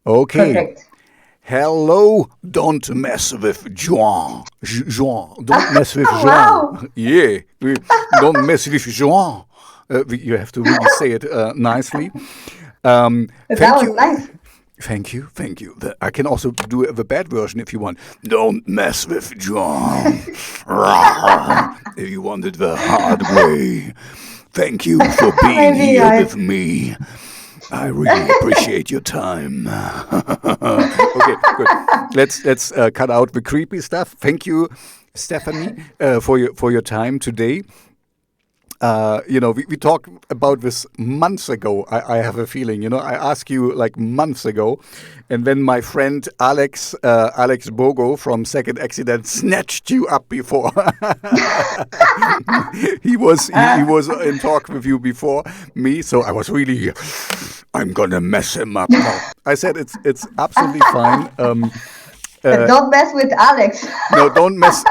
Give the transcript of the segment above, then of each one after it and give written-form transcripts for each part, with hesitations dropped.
Okay. Perfect. Hello, Dontmesswithjuan. Juan. Don't mess with Wow. Juan. Yeah. Don't mess with Juan. You have to really say it nicely. That Thank was you. nice. Thank you. Thank you. I can also do the bad version if you want. Don't mess with John. If you want it the hard way. Thank you for being Maybe here I. with me. I really appreciate your time. Okay, good. Let's cut out the creepy stuff. Thank you, Stephanie, for your time today. We talked about this months ago. I have a feeling. I asked you like months ago, and then my friend Alex Bogo from Second Accident snatched you up before. he was in talk with you before me, so I was really, I'm gonna mess him up. No, I said it's absolutely fine. Don't mess with Alex. No, don't mess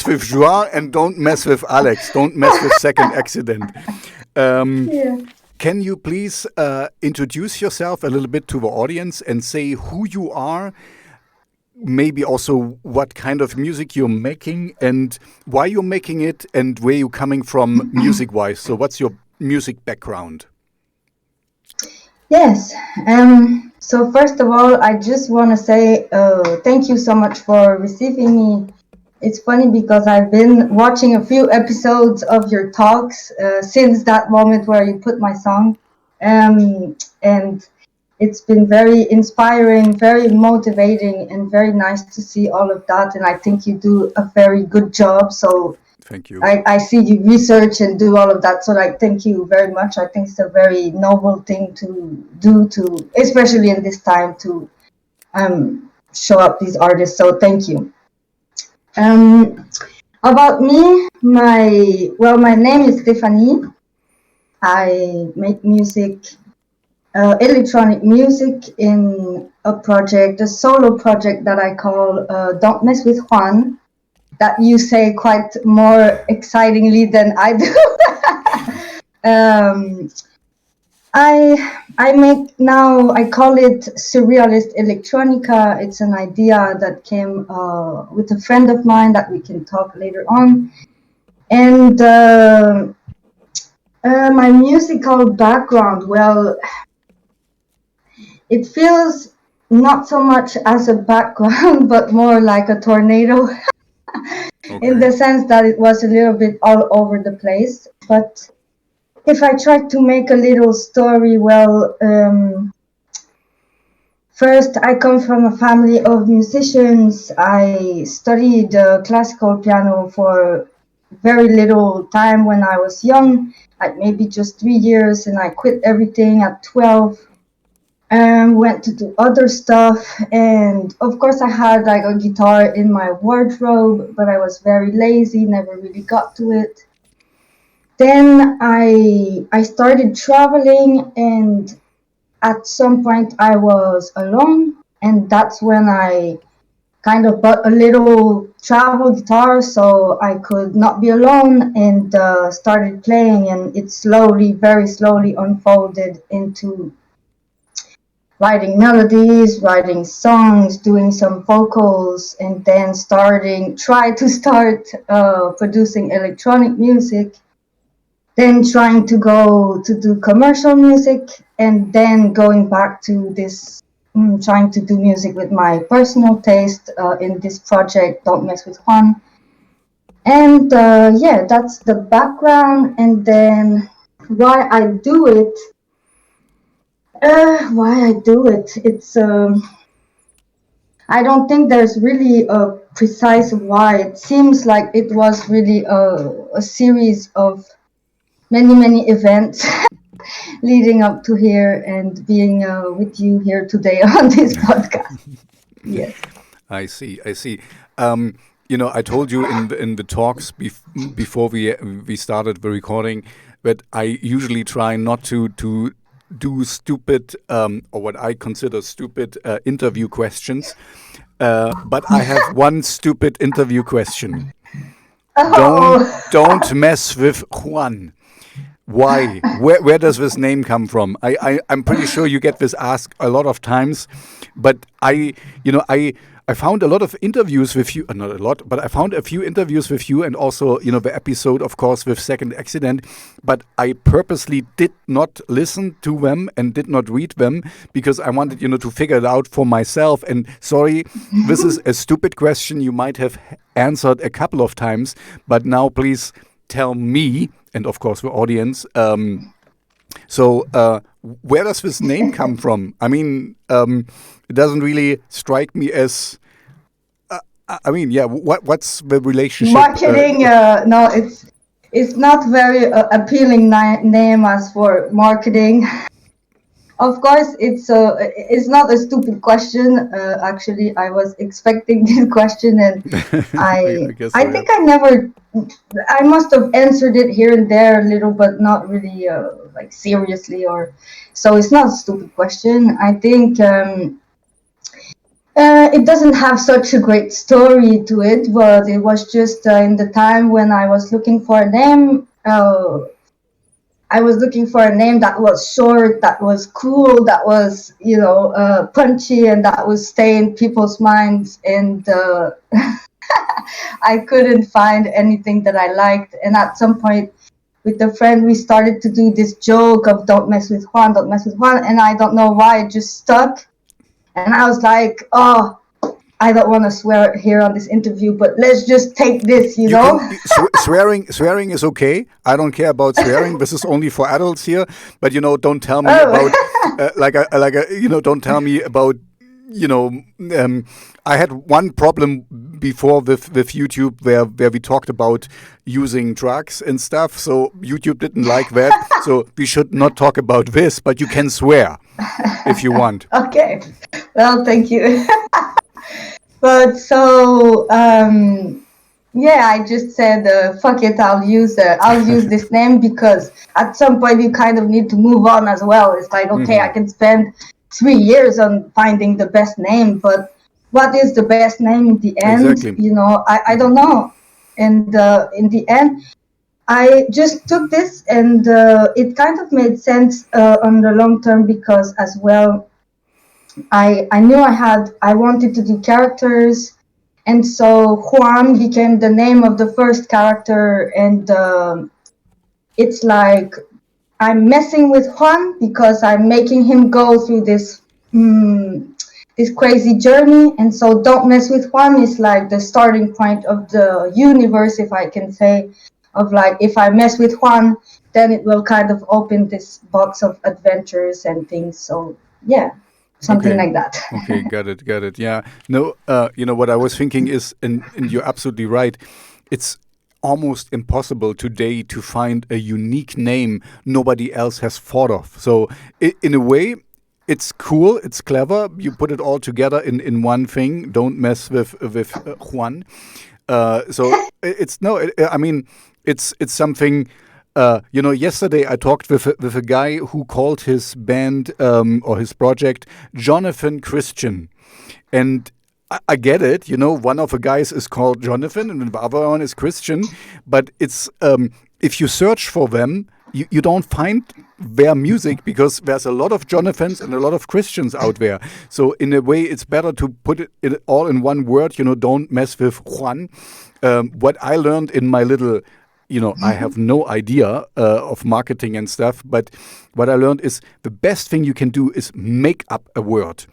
with Joa and don't mess with Alex. Don't mess with Second Accident. Yeah. Can you please introduce yourself a little bit to the audience and say who you are? Maybe also what kind of music you're making and why you're making it and where you're coming from music-wise. So what's your music background? Yes. So first of all, I just want to say thank you so much for receiving me. It's funny because I've been watching a few episodes of your talks since that moment where you put my song, and it's been very inspiring, very motivating, and very nice to see all of that. And I think you do a very good job. So Thank you. I see you research and do all of that. So like, thank you very much. I think it's a very noble thing to do, to especially in this time, to show up these artists. So thank you. About me, my name is Stephanie. I make music, electronic music in a solo project that I call Dontmesswithjuan. That you say quite more excitingly than I do. um, I make now, I call it Surrealist Electronica. It's an idea that came with a friend of mine that we can talk later on. And my musical background, well, it feels not so much as a background, but more like a tornado. In the sense that it was a little bit all over the place. But if I try to make a little story, well, first I come from a family of musicians. I studied classical piano for very little time when I was young, like maybe just 3 years, and I quit everything at 12. Went to do other stuff, and of course I had like a guitar in my wardrobe, but I was very lazy, never really got to it. Then I started traveling, and at some point I was alone, and that's when I kind of bought a little travel guitar so I could not be alone, and started playing, and it slowly, very slowly unfolded into writing melodies, writing songs, doing some vocals, and then try to start producing electronic music, then trying to go to do commercial music, and then going back to this, trying to do music with my personal taste in this project, Don't Mess With Juan. And yeah, that's the background. And then why I do it, it's I don't think there's really a precise why. It seems like it was really a series of many events leading up to here and being with you here today on this podcast. Yes. I see. I see. I told you in the talks before we started the recording that I usually try not to do stupid or what I consider stupid interview questions. But I have one stupid interview question. Oh, Don't mess with Juan. Why? Where does this name come from? I'm pretty sure you get this asked a lot of times, but I found a lot of interviews with you, not a lot, but I found a few interviews with you, and also the episode, of course, with Second Accident. But I purposely did not listen to them and did not read them because I wanted to figure it out for myself. And sorry, this is a stupid question you might have answered a couple of times, but now please tell me, and of course the audience, where does this name come from? I mean, it doesn't really strike me as. What's the relationship? Marketing, no, it's not very appealing name as for marketing. Of course, it's not a stupid question. Actually, I was expecting this question, and I think I must have answered it here and there a little, but not really like seriously, or so. It's not a stupid question. I think it doesn't have such a great story to it, but it was just in the time when I was looking for a name. I was looking for a name that was short, that was cool, that was, punchy, and that would stay in people's minds. And I couldn't find anything that I liked. And at some point, with a friend, we started to do this joke of "Don't mess with Juan, don't mess with Juan," and I don't know why it just stuck. And I was like, "Oh, I don't want to swear here on this interview, but let's just take this, you know." Swearing is okay. I don't care about swearing. This is only for adults here. But don't tell me about don't tell me about I had one problem before with YouTube where we talked about using drugs and stuff. So YouTube didn't like that. So we should not talk about this. But you can swear if you want. Okay. Well, thank you. But so, I just said, fuck it, I'll use this name, because at some point you kind of need to move on as well. It's like, okay, I can spend 3 years on finding the best name, but what is the best name in the end? Exactly. I don't know. And in the end, I just took this, and it kind of made sense on the long term, because as well, I knew I wanted to do characters, and so Juan became the name of the first character, and it's like I'm messing with Juan because I'm making him go through this crazy journey, and so "Don't Mess with Juan" is like the starting point of the universe, if I can say, of like, if I mess with Juan, then it will kind of open this box of adventures and things. So yeah. Something like that. Okay, got it. Yeah. No, what I was thinking is, and you're absolutely right, it's almost impossible today to find a unique name nobody else has thought of. So in a way, it's cool, it's clever. You put it all together in one thing. Don't mess with Juan. So it's something. Yesterday I talked with a guy who called his band or his project Jonathan Christian, and I get it. One of the guys is called Jonathan and the other one is Christian, but it's if you search for them, you don't find their music, because there's a lot of Jonathans and a lot of Christians out there. So in a way, it's better to put it all in one word. Don't mess with Juan. What I learned in my little I have no idea of marketing and stuff, but what I learned is the best thing you can do is make up a word,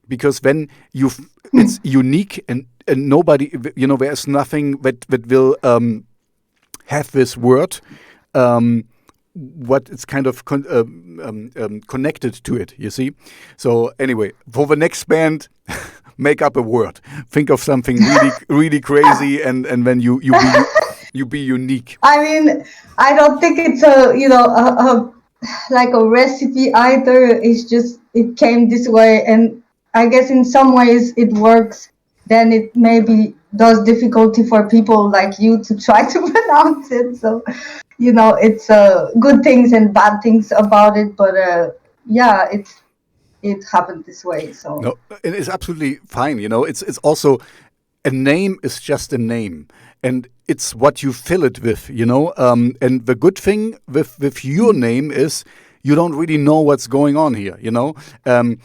because then it's unique, and nobody, there's nothing that will have this word, what it's kind of connected to it, you see? So anyway, for the next band, make up a word. Think of something really, really crazy, and then you be unique. I mean, I don't think it's like a recipe either. It's just, it came this way, and I guess in some ways it works. Then it maybe does difficulty for people like you to try to pronounce it. So, it's good things and bad things about it. But it happened this way. So no, it is absolutely fine. It's also a name is just a name, and it's what you fill it with, you know. And the good thing with your name is you don't really know what's going on here, you know. What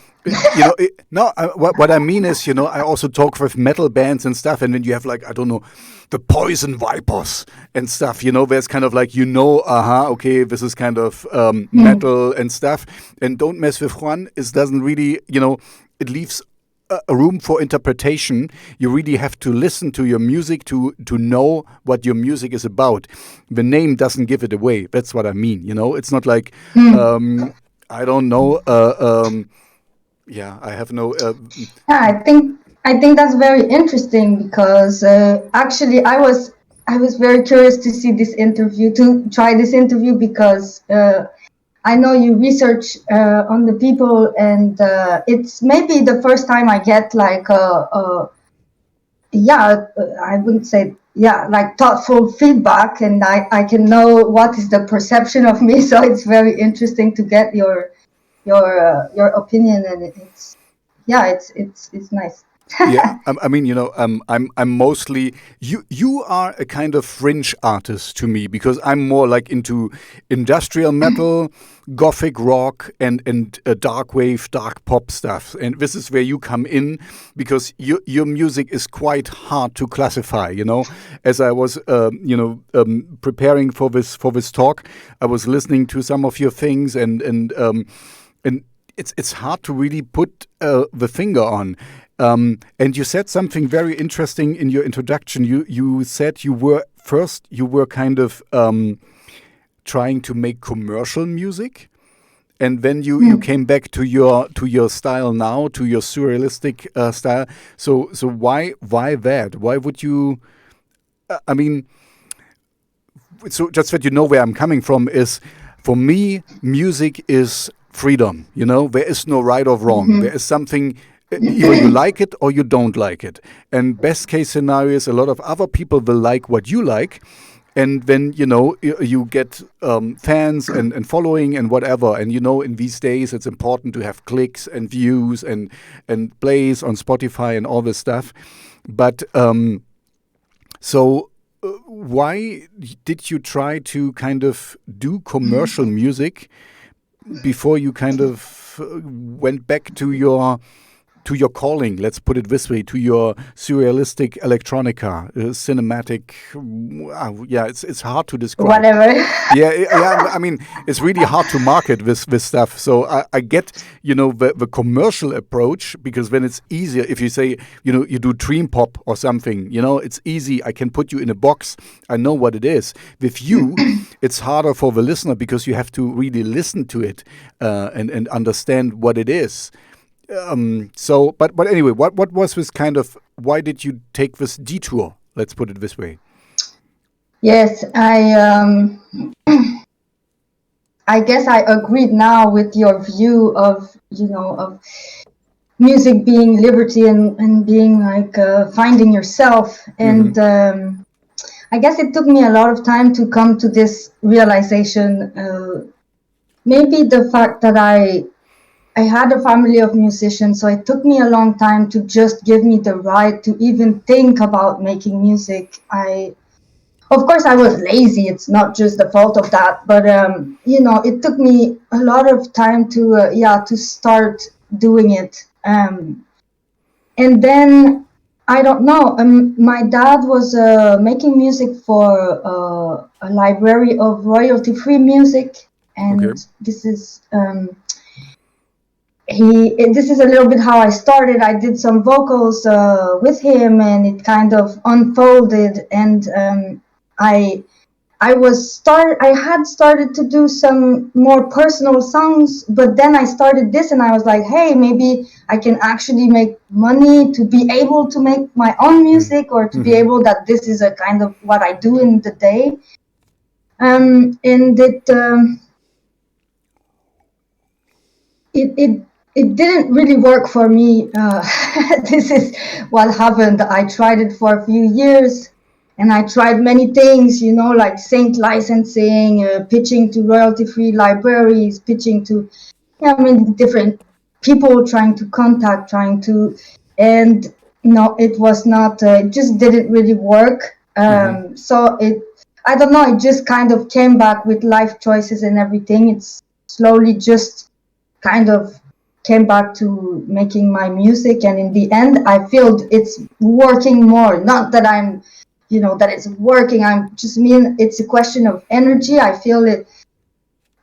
I mean is, you know, I also talk with metal bands and stuff, and then you have like, I don't know, the Poison Vipers and stuff, you know. There's kind of like, you know, okay, this is kind of metal and stuff. And Don't Mess With Juan is doesn't really, you know, it leaves a room for interpretation. You really have to listen to your music to know what your music is about. The name doesn't give it away. That's what I mean. You know, it's not like I don't know. Yeah, I have no. Yeah, I think that's very interesting because actually I was very curious to see this interview, to try this interview, because I know you research on the people, and it's maybe the first time I get like I wouldn't say, like thoughtful feedback, and I can know what is the perception of me. So it's very interesting to get your opinion, and it's nice. Yeah, I mean, you know, I'm mostly you. You are a kind of fringe artist to me because I'm more like into industrial metal, gothic rock, and dark wave, dark pop stuff. And this is where you come in because your music is quite hard to classify. You know, as I was preparing for this talk, I was listening to some of your things, and it's hard to really put the finger on. And you said something very interesting in your introduction. You said you were kind of trying to make commercial music, and then you came back to your style now, to your surrealistic style. So why that? Why would you? I mean, so just that you know where I'm coming from is, for me, music is freedom. You know, there is no right or wrong. There is something. Either you like it or you don't like it. And best case scenario is a lot of other people will like what you like. And then, you know, you get fans and following and whatever. And, you know, in these days, it's important to have clicks and views and plays on Spotify and all this stuff. But why did you try to kind of do commercial music before you kind of went back to your calling, let's put it this way, to your surrealistic electronica, cinematic? It's hard to describe. Whatever. Yeah. I mean, it's really hard to market this stuff. So I get, you know, the commercial approach, because then it's easier if you say, you know, you do dream pop or something. You know, it's easy. I can put you in a box. I know what it is. With you, it's harder for the listener because you have to really listen to it and understand what it is. But anyway, what was this kind of? Why did you take this detour? Let's put it this way. Yes, I guess I agreed now with your view of, you know, of music being liberty and being like finding yourself. And I guess it took me a lot of time to come to this realization. Maybe the fact that I had a family of musicians, so it took me a long time to just give me the right to even think about making music. Of course, I was lazy. It's not just the fault of that, but you know, it took me a lot of time to start doing it. And then I don't know. My dad was making music for a library of royalty-free music, and this is. This is a little bit how I started. I did some vocals with him, and it kind of unfolded. And I had started to do some more personal songs, but then I started this, and I was like, hey, maybe I can actually make money to be able to make my own music, or to be able that this is a kind of what I do in the day. And it didn't really work for me. This is what happened. I tried it for a few years, and I tried many things, you know, like sync licensing, pitching to royalty-free libraries, pitching to, different people, trying to, and No, it was not. It just didn't really work. So I don't know. It just kind of came back with life choices and everything. It's slowly just kind of came back to making my music, and in the end, I feel it's working more. Not that I'm, that it's working. I'm just mean it's a question of energy. I feel it.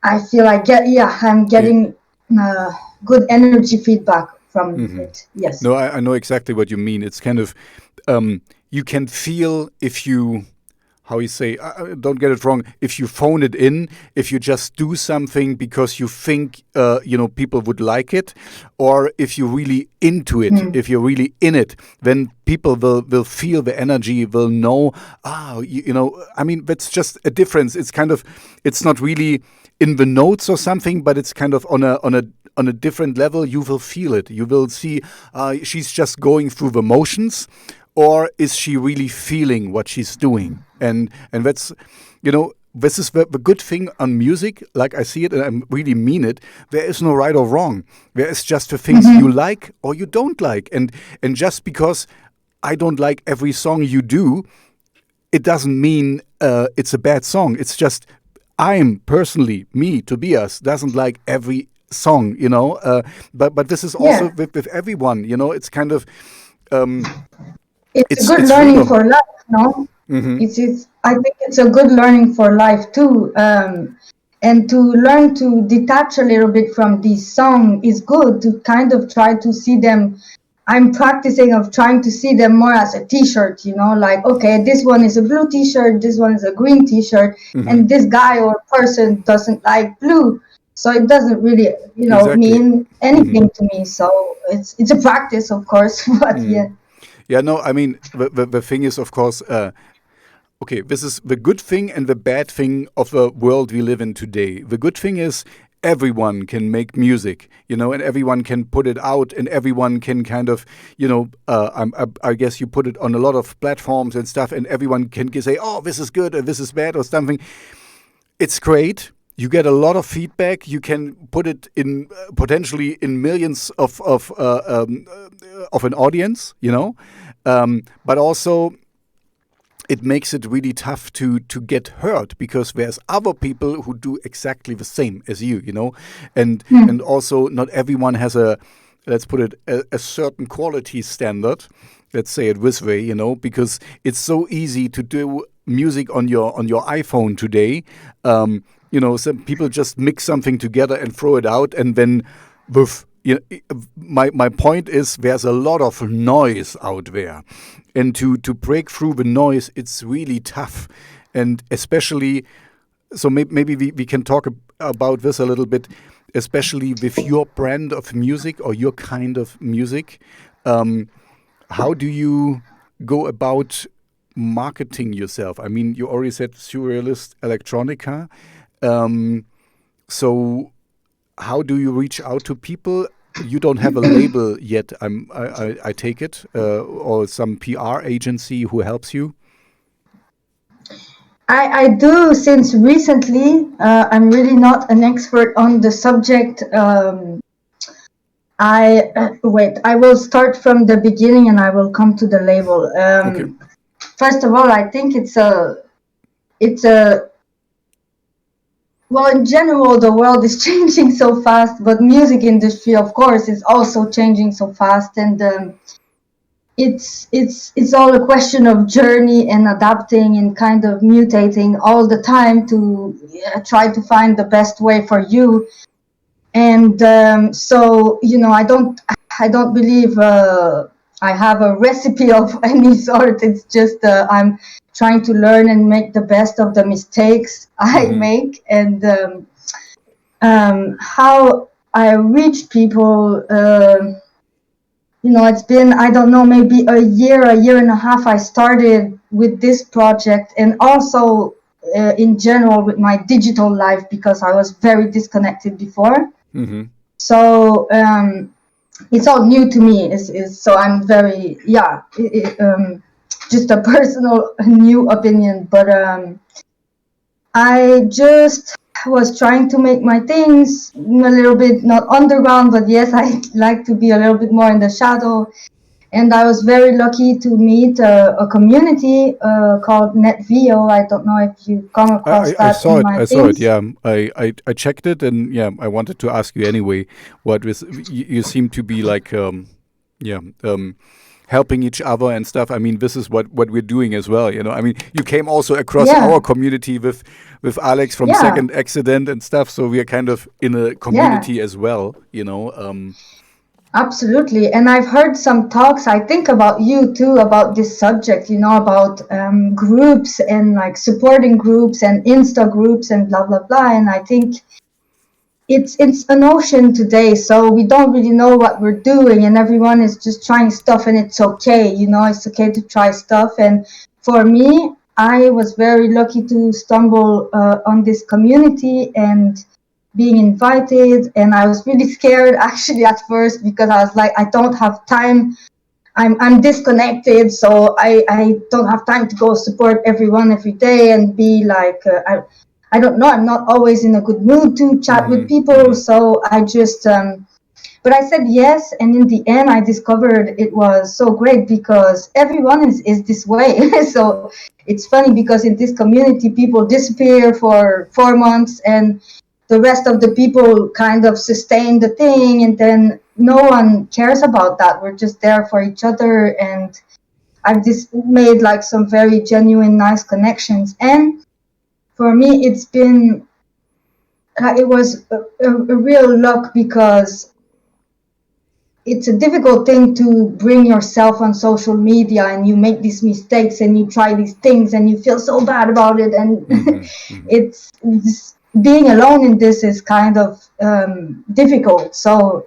I feel I'm Yeah. getting good energy feedback from it. Yes. No, I know exactly what you mean. It's kind of you can feel if you how you say don't get it wrong, if you phone it in, if you just do something because you think people would like it, or if you're really into it, if you're really in it, then people will feel the energy, will know. I mean, that's just a difference. It's kind of, it's not really in the notes or something, but it's kind of on a different level. You will feel it. You will see she's just going through the motions, or is she really feeling what she's doing? And that's, this is the good thing on music, like I see it, and I really mean it. There is no right or wrong. There is just the things you like or you don't like. And just because I don't like every song you do, it doesn't mean it's a bad song. It's just I'm personally, me, Tobias, doesn't like every song, but this is also Yeah. with everyone, it's kind of It's a good it's learning freedom. for life, no? It's I think it's a good learning for life too. And to learn to detach a little bit from these songs is good, to kind of try to see them. I'm practicing of trying to see them more as a t-shirt, like, okay, this one is a blue t-shirt, this one is a green t-shirt, and this guy or person doesn't like blue. So it doesn't really, Exactly. mean anything to me. So it's a practice, of course, but yeah. Yeah, no, I mean, the thing is, of course, okay, this is the good thing and the bad thing of the world we live in today. The good thing is everyone can make music, and everyone can put it out, and everyone can kind of, I guess you put it on a lot of platforms and stuff, and everyone can say, oh, this is good or this is bad or something. It's great. You get a lot of feedback. You can put it in potentially in millions of an audience, but also it makes it really tough to get heard, because there's other people who do exactly the same as you, and also not everyone has a, let's put it, a certain quality standard. Let's say it this way, because it's so easy to do music on your iPhone today. Some people just mix something together and throw it out, and then with my point is there's a lot of noise out there, and to break through the noise, it's really tough, and especially so maybe we can talk about this a little bit, especially with your brand of music or your kind of music. How do you go about marketing yourself? I mean, you already said Surrealist Electronica. So how do you reach out to people? You don't have a label yet. I take it, or some PR agency who helps you. I do since recently. I'm really not an expert on the subject. Wait. I will start from the beginning and I will come to the label. Okay. First of all, I think it's a well, in general, the world is changing so fast, but music industry, of course, is also changing so fast, and it's all a question of journey and adapting and kind of mutating all the time to try to find the best way for you. And so I don't believe I have a recipe of any sort. It's just I'm trying to learn and make the best of the mistakes I make, and how I reach people. It's been, I don't know, maybe a year and a half. I started with this project, and also in general with my digital life, because I was very disconnected before. So it's all new to me. So I'm very, just a personal new opinion. But I just was trying to make my things a little bit not underground, but yes, I like to be a little bit more in the shadow. And I was very lucky to meet a community called NetVio. I don't know if you come across I that saw in it. my I saw it. things. Yeah, I checked it, and yeah, I wanted to ask you anyway. What was you seem to be like, yeah, helping each other and stuff. I mean, this is what we're doing as well. You know, I mean, you came also across Yeah, our community with Alex from yeah, Second Accident and stuff. So we are kind of in a yeah. community as well. You know. Absolutely. And I've heard some talks, I think about you too, about this subject, about groups and like supporting groups and Insta groups and blah, blah, blah. And I think it's an ocean today. So we don't really know what we're doing and everyone is just trying stuff and it's okay. It's okay to try stuff. And for me, I was very lucky to stumble on this community and being invited, and I was really scared actually at first because I was like, I don't have time. I'm disconnected, so I don't have time to go support everyone every day and be like I don't know. I'm not always in a good mood to chat with people, so I just but I said yes, and in the end, I discovered it was so great because everyone is this way. So it's funny because in this community, people disappear for 4 months, and the rest of the people kind of sustain the thing, and then no one cares about that. We're just there for each other, and I've just made like some very genuine, nice connections. And for me, it was a real luck because it's a difficult thing to bring yourself on social media and you make these mistakes and you try these things and you feel so bad about it, and it's being alone in this is kind of difficult. So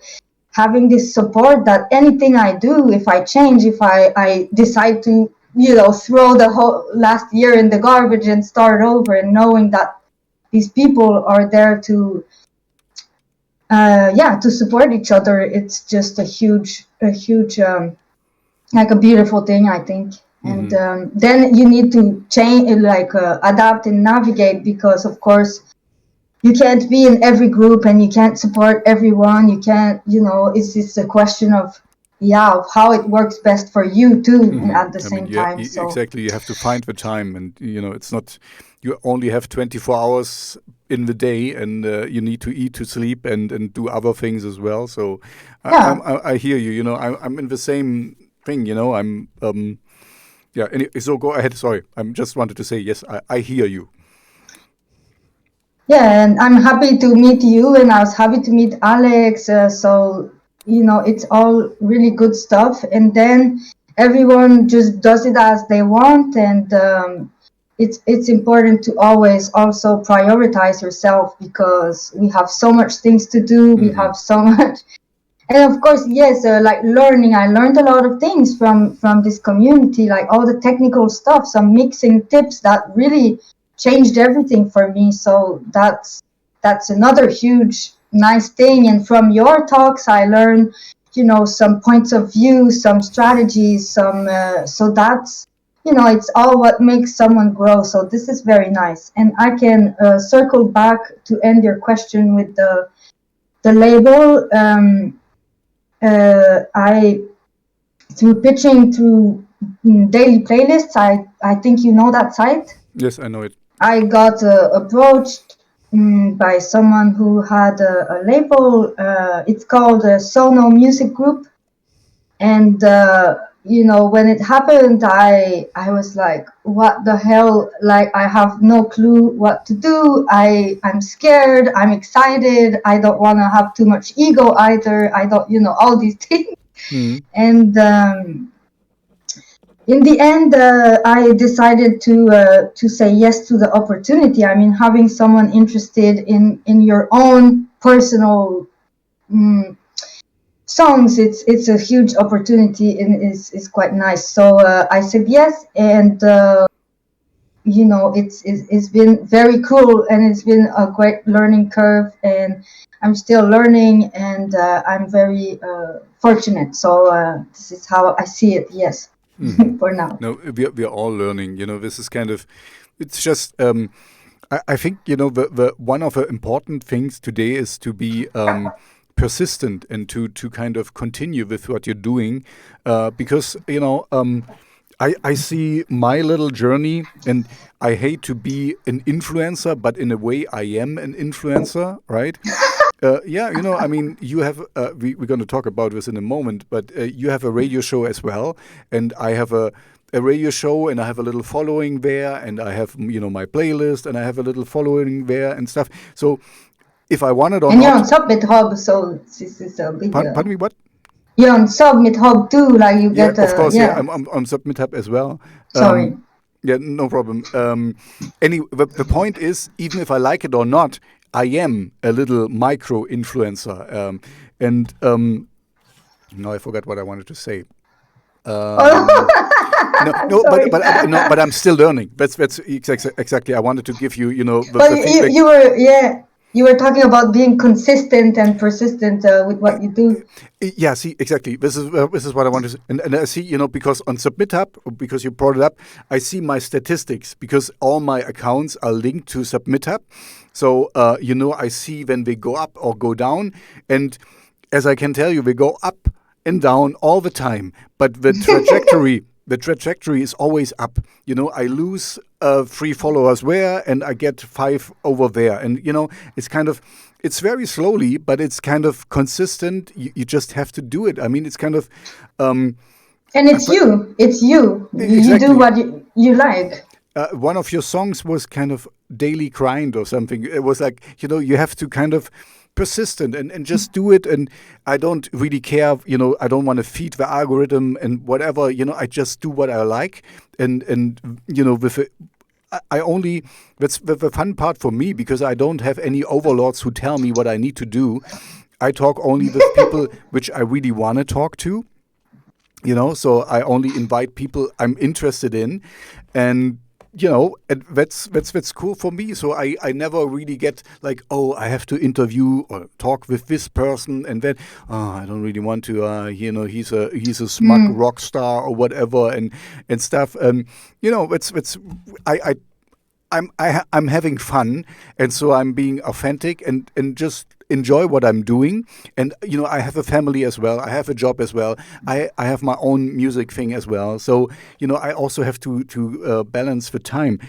having this support that anything I do, if I change, if I decide to throw the whole last year in the garbage and start over, and knowing that these people are there to to support each other, it's just a huge like a beautiful thing, I think. And then you need to change, like adapt and navigate, because of course you can't be in every group and you can't support everyone. You can't, it's just a question of of how it works best for you too, and at the I mean, same yeah, time. So exactly. You have to find the time, and it's not. You only have 24 hours in the day, and you need to eat, to sleep, and do other things as well. So, yeah. I hear you. I'm in the same thing. I'm yeah. So go ahead. Sorry, I just wanted to say yes. I hear you. Yeah, and I'm happy to meet you, and I was happy to meet Alex. So, it's all really good stuff. And then everyone just does it as they want, and it's important to always also prioritize yourself, because we have so much things to do. We have so much, and of course, yes, like learning. I learned a lot of things from this community, like all the technical stuff, some mixing tips that really changed everything for me. So that's another huge nice thing. And from your talks, I learned, some points of view, some strategies, some so that's it's all what makes someone grow. So this is very nice, and I can circle back to end your question with the label. I through pitching through daily playlists. I think you know that site. Yes, I know it. I got approached by someone who had a label. It's called a Sono Music Group, and when it happened, I was like, what the hell? Like, I have no clue what to do. I'm scared. I'm excited. I don't want to have too much ego either. I don't, all these things. And in the end, I decided to say yes to the opportunity. I mean, having someone interested in your own personal songs, it's a huge opportunity, and is quite nice. So I said yes, and it's been very cool, and it's been a great learning curve, and I'm still learning, and I'm very fortunate. So this is how I see it. Yes, for now. No, we're all learning. This is kind of. It's just. I think the one of the important things today is to be persistent and to kind of continue with what you're doing, because I see my little journey, and I hate to be an influencer, but in a way I am an influencer, right? Yeah, I mean, you have, we're going to talk about this in a moment, but you have a radio show as well, and I have a radio show, and I have a little following there, and I have, my playlist, and I have a little following there and stuff. So if I want it or and not. you're on Submit Hub, so this is a big... Pardon me, what? You're on Submit Hub too, like you get... of course, I'm on Submit Hub as well. Sorry. Yeah, no problem. Anyway, the point is, even if I like it or not, I am a little micro influencer. And now I forgot what I wanted to say. No, but I'm still learning. That's exactly. I wanted to give you, You were talking about being consistent and persistent with what you do. Yeah, see, exactly. This is what I want to say. And I see, because on Submit Hub, because you brought it up, I see my statistics, because all my accounts are linked to Submit Hub. So, I see when they go up or go down. And as I can tell you, they go up and down all the time. But the trajectory is always up. I lose 3 followers there, and I get 5 over there. And, it's very slowly, but it's kind of consistent. You just have to do it. I mean, it's kind of... and it's you. It's you. Exactly. You do what you like. One of your songs was kind of daily grind or something. It was like, you have to kind of persistent and just do it. And I don't really care, I don't want to feed the algorithm and whatever, I just do what I like. And with it, that's the fun part for me, because I don't have any overlords who tell me what I need to do. I talk only with people which I really want to talk to, so I only invite people I'm interested in. And and that's cool for me. So I never really get like, oh, I have to interview or talk with this person, and then I don't really want to. He's a smug rock star or whatever, and stuff. I'm having fun, and so I'm being authentic and just enjoy what I'm doing. And I have a family as well. I have a job as well. I have my own music thing as well. So I also have to balance the time.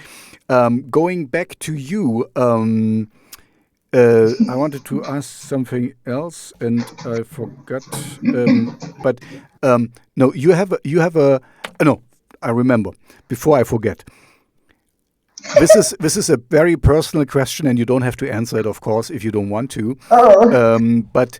Going back to you, I wanted to ask something else, and I forgot. No, you have a no. I remember. Before I forget. This is a very personal question, and you don't have to answer it, of course, if you don't want to. Oh. But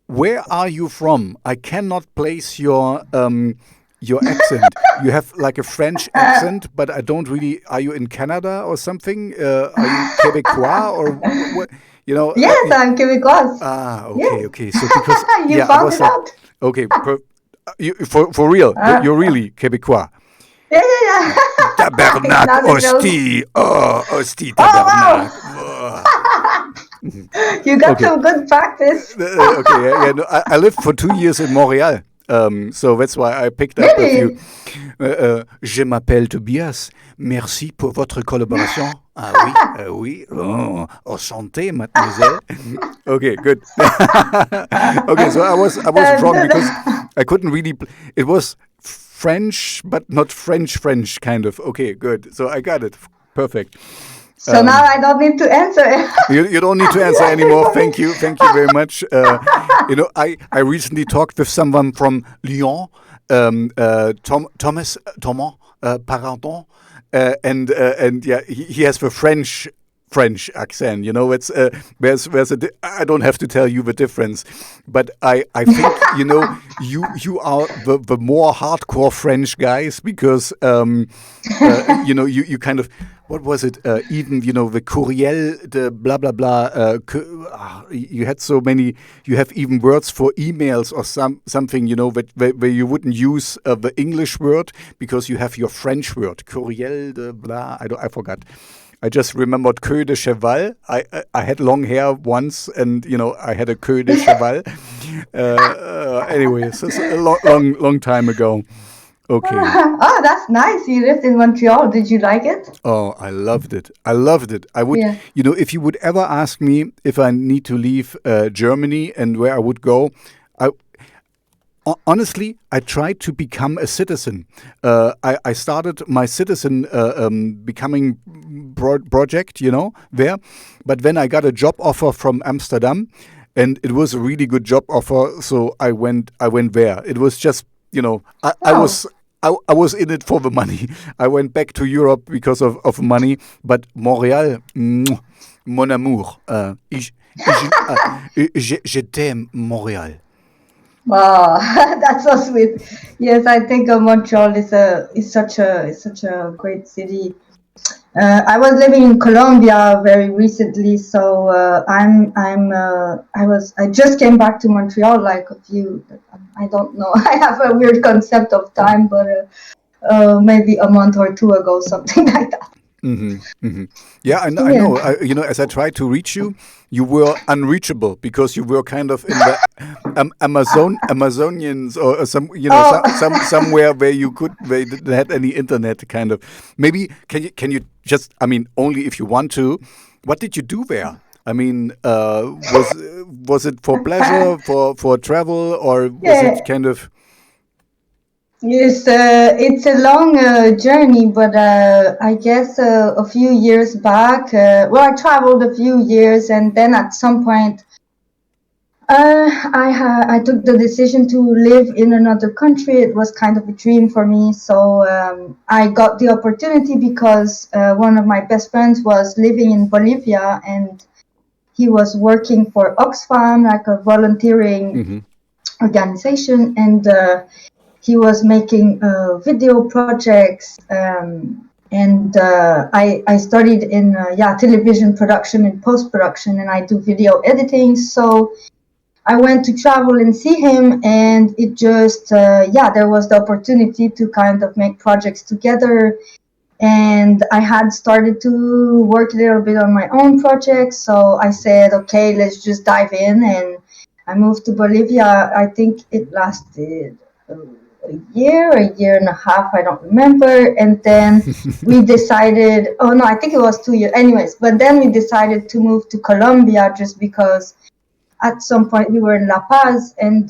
where are you from? I cannot place your accent. You have like a French accent, but I don't really. Are you in Canada or something? Are you Quebecois or what? Yes, I'm Quebecoise. Okay. So because you found it out. Okay, for real, you're really Quebecois. Yeah. Tabernacle, hostie. Oh, hostie, tabernacle. Oh. You got some good practice. Okay, no, I lived for 2 years in Montreal. So that's why I picked up a few. Je m'appelle Tobias. Merci pour votre collaboration. Oui. Oh, enchanté, mademoiselle. Okay, good. Okay, so I was wrong because I couldn't really. It was French, but not French, kind of. Okay, good. So I got it. Perfect. So now I don't need to answer. You don't need to answer anymore. Thank you very much. I recently talked with someone from Lyon, Thomas Paradon, and yeah, he has the French accent. It's there's I don't have to tell you the difference, but I think you are the more hardcore French guys, because you kind of, what was it, even the Courriel, the blah blah blah, you had so many, you have even words for emails or something where you wouldn't use the English word, because you have your French word, Courriel de blah, I forgot. I just remembered queue de cheval. I had long hair once, and I had a queue de cheval. Anyway, so it's a long time ago. Okay. Oh, that's nice. You lived in Montreal. Did you like it? Oh, I loved it. I loved it. I would, Yeah. if you would ever ask me if I need to leave Germany and where I would go, I honestly, I tried to become a citizen. I started my citizen becoming project, there. But then I got a job offer from Amsterdam, and it was a really good job offer. So I went. I went there. It was just, I Oh, was. I was in it for the money. I went back to Europe because of money. But Montréal, mon amour, je t'aime, Montréal. wow, that's so sweet. Yes, I think Montreal is such a great city. I was living in Colombia very recently, so I just came back to Montreal like a few. I don't know. I have a weird concept of time, but maybe a month or two ago, something like that. Yeah, I Yeah. know. As I tried to reach you, you were unreachable because you were kind of in the Amazonians or Oh, somewhere where where you didn't have any internet. Kind of. Maybe can you just? I mean, only if you want to. What did you do there? I mean, was it for pleasure, for travel, or was it yeah. kind of? Yes, it's a long journey, but I guess a few years back, I traveled a few years, and then at some point, I took the decision to live in another country. It was kind of a dream for me, so I got the opportunity because one of my best friends was living in Bolivia, and he was working for Oxfam, like a volunteering Hmm. organization, and he was making video projects, and I studied in television production and post production, and I do video editing. So I went to travel and see him, and it just there was the opportunity to kind of make projects together. And I had started to work a little bit on my own projects, so I said, okay, let's just dive in. And I moved to Bolivia. I think it lasted a year and a half, I don't remember. And then we decided, oh no, I think it was 2 years. Anyways, but then we decided to move to Colombia just because at some point we were in La Paz, and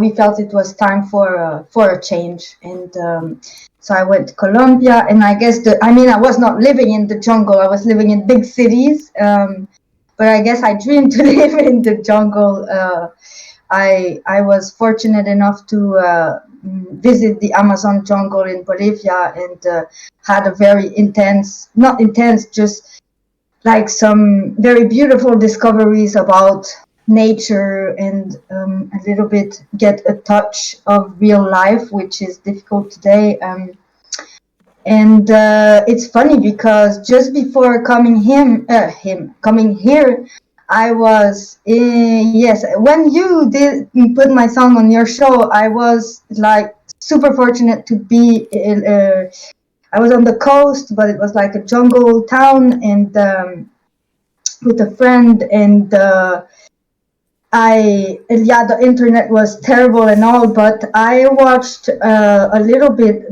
we felt it was time for a change. And so I went to Colombia, and I guess I was not living in the jungle. I was living in big cities, but I guess I dreamed to live in the jungle. I was fortunate enough to visit the Amazon jungle in Bolivia, and had a very intense, not intense, just like some very beautiful discoveries about nature, and a little bit get a touch of real life, which is difficult today. And it's funny because just before coming here, I was yes, when you did put my song on your show, I was like super fortunate to be I was on the coast, but it was like a jungle town, and with a friend, and the internet was terrible and all, but I watched a little bit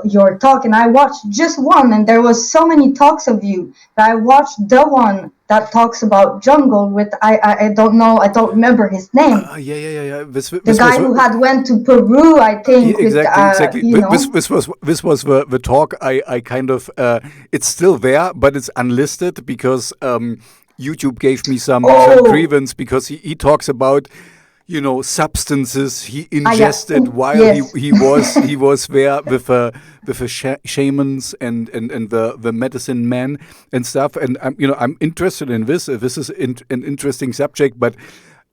your talk, and I watched just one, and there was so many talks of you. But I watched the one that talks about jungle with I don't know, I don't remember his name. Yeah. The This was guy who had went to Peru, I think, with exactly. This was the talk. I kind of it's still there, but it's unlisted because YouTube gave me some Oh, grievance because he talks about substances he yeah, ingested while yes. he was there with the shamans and the medicine men and stuff. And I'm interested in this. This is an interesting subject, but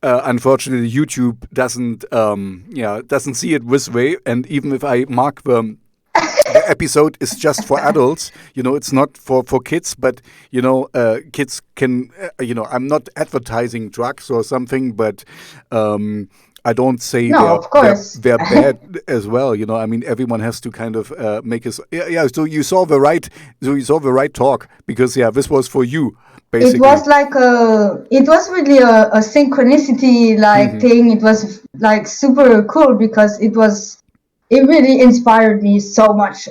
unfortunately YouTube doesn't see it this way. And even if I mark the episode is just for adults, it's not for kids, but kids can I'm not advertising drugs or something, but I don't say No, they're of they're course. they're bad as well. I mean, everyone has to kind of make us. Yeah. So you saw the right talk because this was for you It basically. was like it was really a synchronicity like Hmm. thing. It was like super cool because it was it really inspired me so much.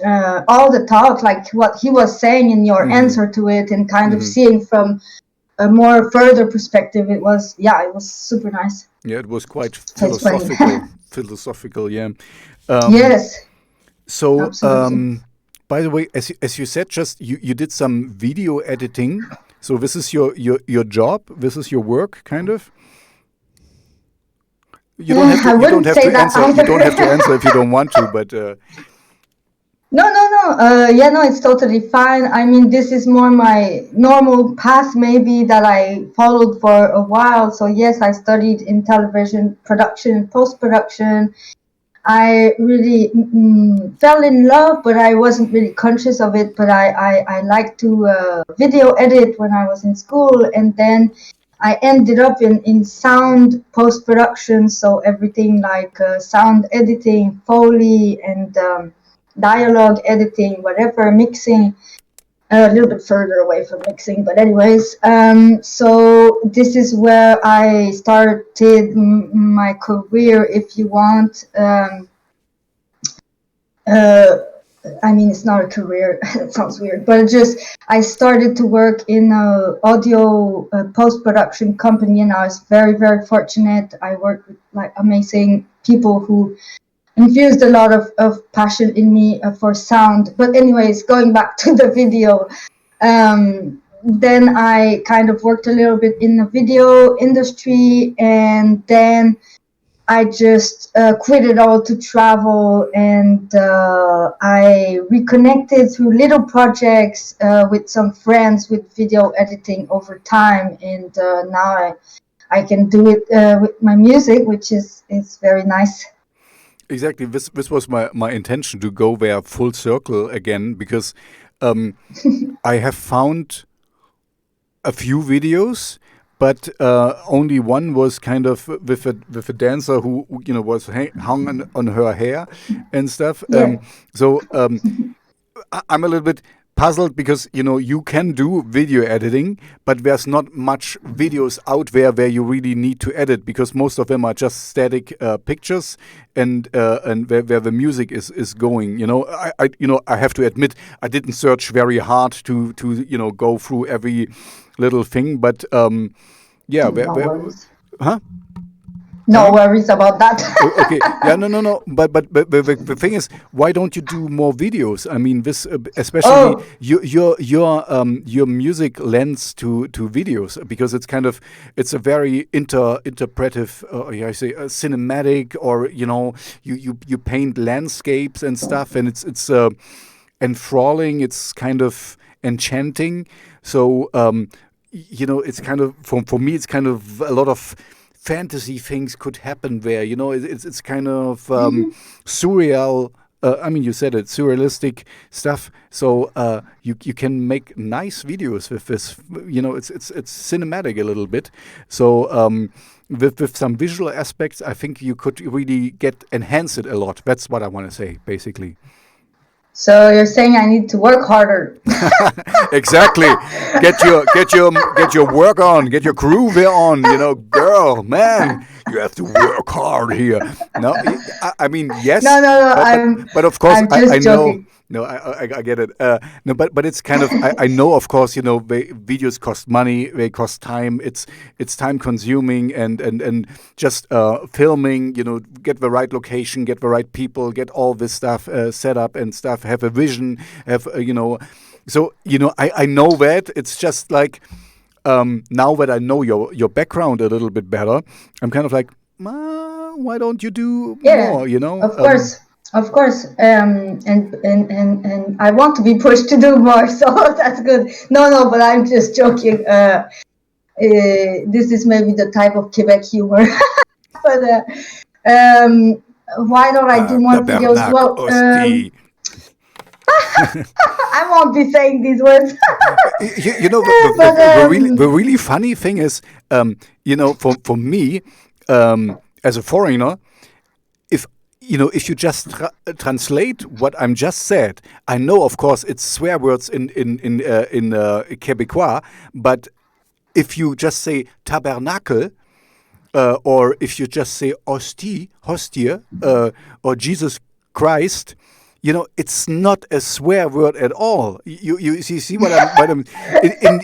All the talk, like what he was saying in your Mm-hmm. answer to it, and kind of Mm-hmm. seeing from a more further perspective, it was, yeah, it was super nice. Yeah, it was quite So it's funny. philosophical. Philosophical, yeah. Um, Yes, so, absolutely. by the way, as you said, just you did some video editing. So this is your job. This is your work, kind of. I You don't wouldn't have say to that answer. You don't have to either. answer if you don't want to. But No, no, no. Yeah, no, it's totally fine. I mean, this is more my normal path, maybe that I followed for a while. So yes, I studied in television production and post production. I really fell in love, but I wasn't really conscious of it. But I liked to video edit when I was in school, and then I ended up in sound post production. So everything like sound editing, Foley, and dialogue editing, whatever, mixing. A little bit further away from mixing, but anyways, so this is where I started my career, if you want. Uh, I mean, it's not a career. That sounds weird, but it just I started to work in a audio post production company, and I was very very fortunate. I worked with like amazing people who infused a lot of passion in me for sound. But anyways, going back to the video, then I kind of worked a little bit in the video industry, and then I just quit it all to travel, and I reconnected through little projects with some friends with video editing over time, and now I can do it with my music, which is very nice. exactly, this was my intention to go there full circle again because I have found a few videos, but only one was kind of with a dancer who was hung on her hair and stuff. Yeah. I'm a little bit puzzled because you can do video editing, but there's not much videos out there where you really need to edit because most of them are just static pictures and where the music is going. I have to admit I didn't search very hard to go through every little thing, but yeah, No worries. huh? Tell No me. worries about that. Okay, yeah, no. But the thing is, why don't you do more videos? I mean, this especially Oh, your music lends to videos because it's a very interpretive, yeah, I say cinematic, or you paint landscapes and stuff, and it's enthralling. It's kind of enchanting. So it's kind of for me, it's kind of a lot of fantasy things could happen there. It's kind of surreal. I mean, you said it, surrealistic stuff. So you can make nice videos with this. It's cinematic a little bit. So with some visual aspects, I think you could really enhance it a lot. That's what I want to say, basically. so you're saying I need to work harder? Exactly. Get your work on. Get your groove on. Girl, man, you have to work hard here. No, I mean No, yes, no, no. but of course I'm I just know. joking. No, I get it. No, but it's kind of I know, of course, videos cost money, they cost time. It's time consuming and just filming. Get the right location, get the right people, get all this stuff set up and stuff. Have a vision. Have So I know that it's just like now that I know your background a little bit better, I'm kind of like, why don't you do Yeah, more? of course, of course. And I want to be pushed to do more, so that's good. No, no, but I'm just joking. This is maybe the type of Quebec humor, but um, why don't I do more videos? Tabernacle, Well, hostie. I won't be saying these words, but The really funny thing is, for me, as a foreigner, if if you just translate what I'm just said, I know, of course, it's swear words in Quebecois, but if you just say tabernacle, or if you just say hostie, or Jesus Christ, it's not a swear word at all. You see what I'm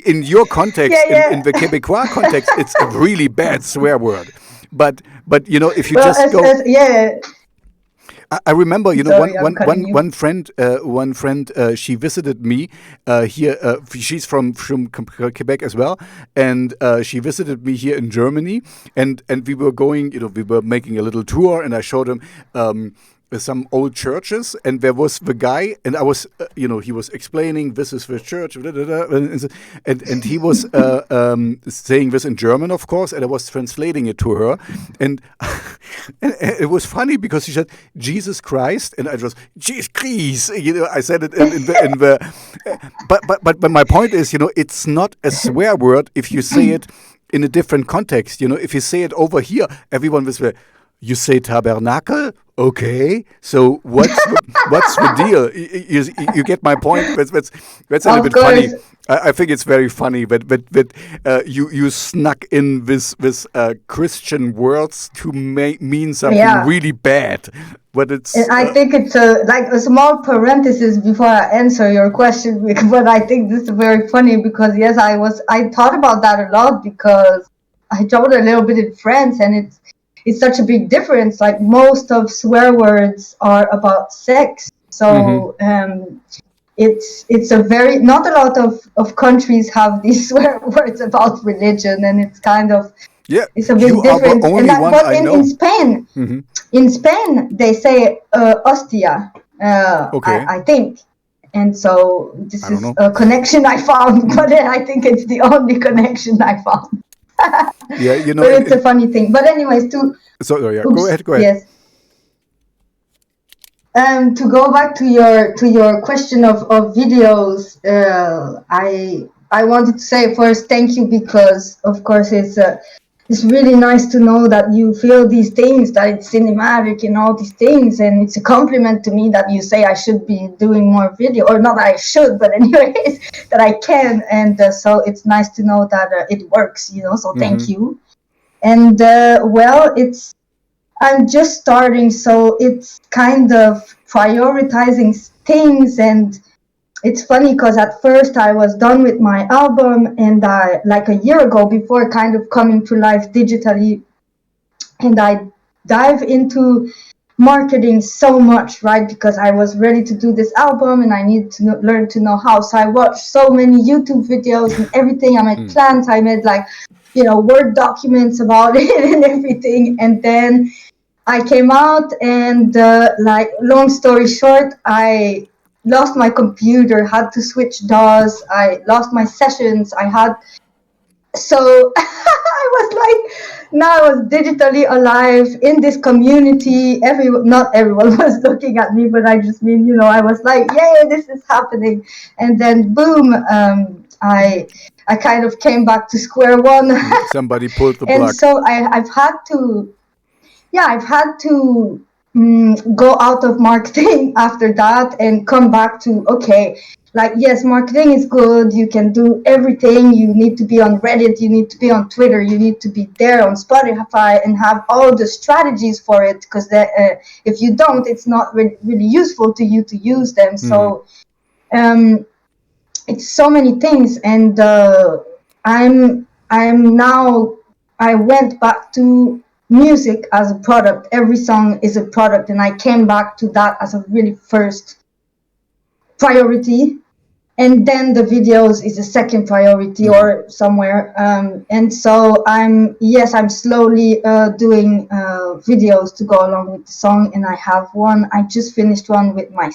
in your context, in the Quebecois context, it's a really bad swear word. But if you Well, just go, yeah. I remember, Sorry, I'm cutting you. one friend, she visited me here. She's from Quebec as well, and she visited me here in Germany, and we were going, we were making a little tour, and I showed him. Some old churches, and there was the guy, and I was, he was explaining, this is the church, and he was saying this in German, of course, and I was translating it to her, and, and it was funny because he said Jesus Christ, and I just Jesus Christ, I said it in the but my point is, it's not a swear word if you say it in a different context. If you say it over here, everyone will say, you say tabernacle? Okay, so what's the deal? You get my point. That's a little bit funny. I think it's very funny that you snuck in this Christian words to mean something really bad. But it's. And I think it's like a small parenthesis before I answer your question. But I think this is very funny because yes, I thought about that a lot because I traveled a little bit in France, and it's such a big difference. Like most of swear words are about sex, so it's a very not a lot of countries have these swear words about religion, and it's kind of it's a big difference. In Spain they say hostia, I think, and so this is a connection I found, but I think it's the only connection I found. Yeah, but it's a funny thing. But anyways, go ahead. Yes. To go back to your question of videos, I wanted to say first thank you, because of course it's really nice to know that you feel these things, that it's cinematic and all these things, and it's a compliment to me that you say I should be doing more video, or not that I should, but anyways, that I can, and so it's nice to know that it works, so thank you. And I'm just starting, so it's kind of prioritizing things, and it's funny because at first I was done with my album, and like a year ago, before kind of coming to life digitally, and I dive into marketing so much, right? Because I was ready to do this album, and I needed to learn to know how. So I watched so many YouTube videos and everything. I made plans. I made Word documents about it and everything. And then I came out, and long story short, I lost my computer, had to switch DAWs, I lost my sessions, so I was now I was digitally alive in this community. Not everyone was looking at me, but I just mean, I was like, yay, this is happening. And then boom, I kind of came back to square one. Somebody pulled the plug. And so I've had to go out of marketing after that and come back to, okay, yes, marketing is good. You can do everything. You need to be on Reddit. You need to be on Twitter. You need to be there on Spotify and have all the strategies for it, because if you don't, it's not really useful to you to use them. So it's so many things. And I went back to music as a product. Every song is a product, and I came back to that as a really first priority, and then the videos is a second priority or somewhere. And so I'm slowly doing videos to go along with the song, and I have one. I just finished one with my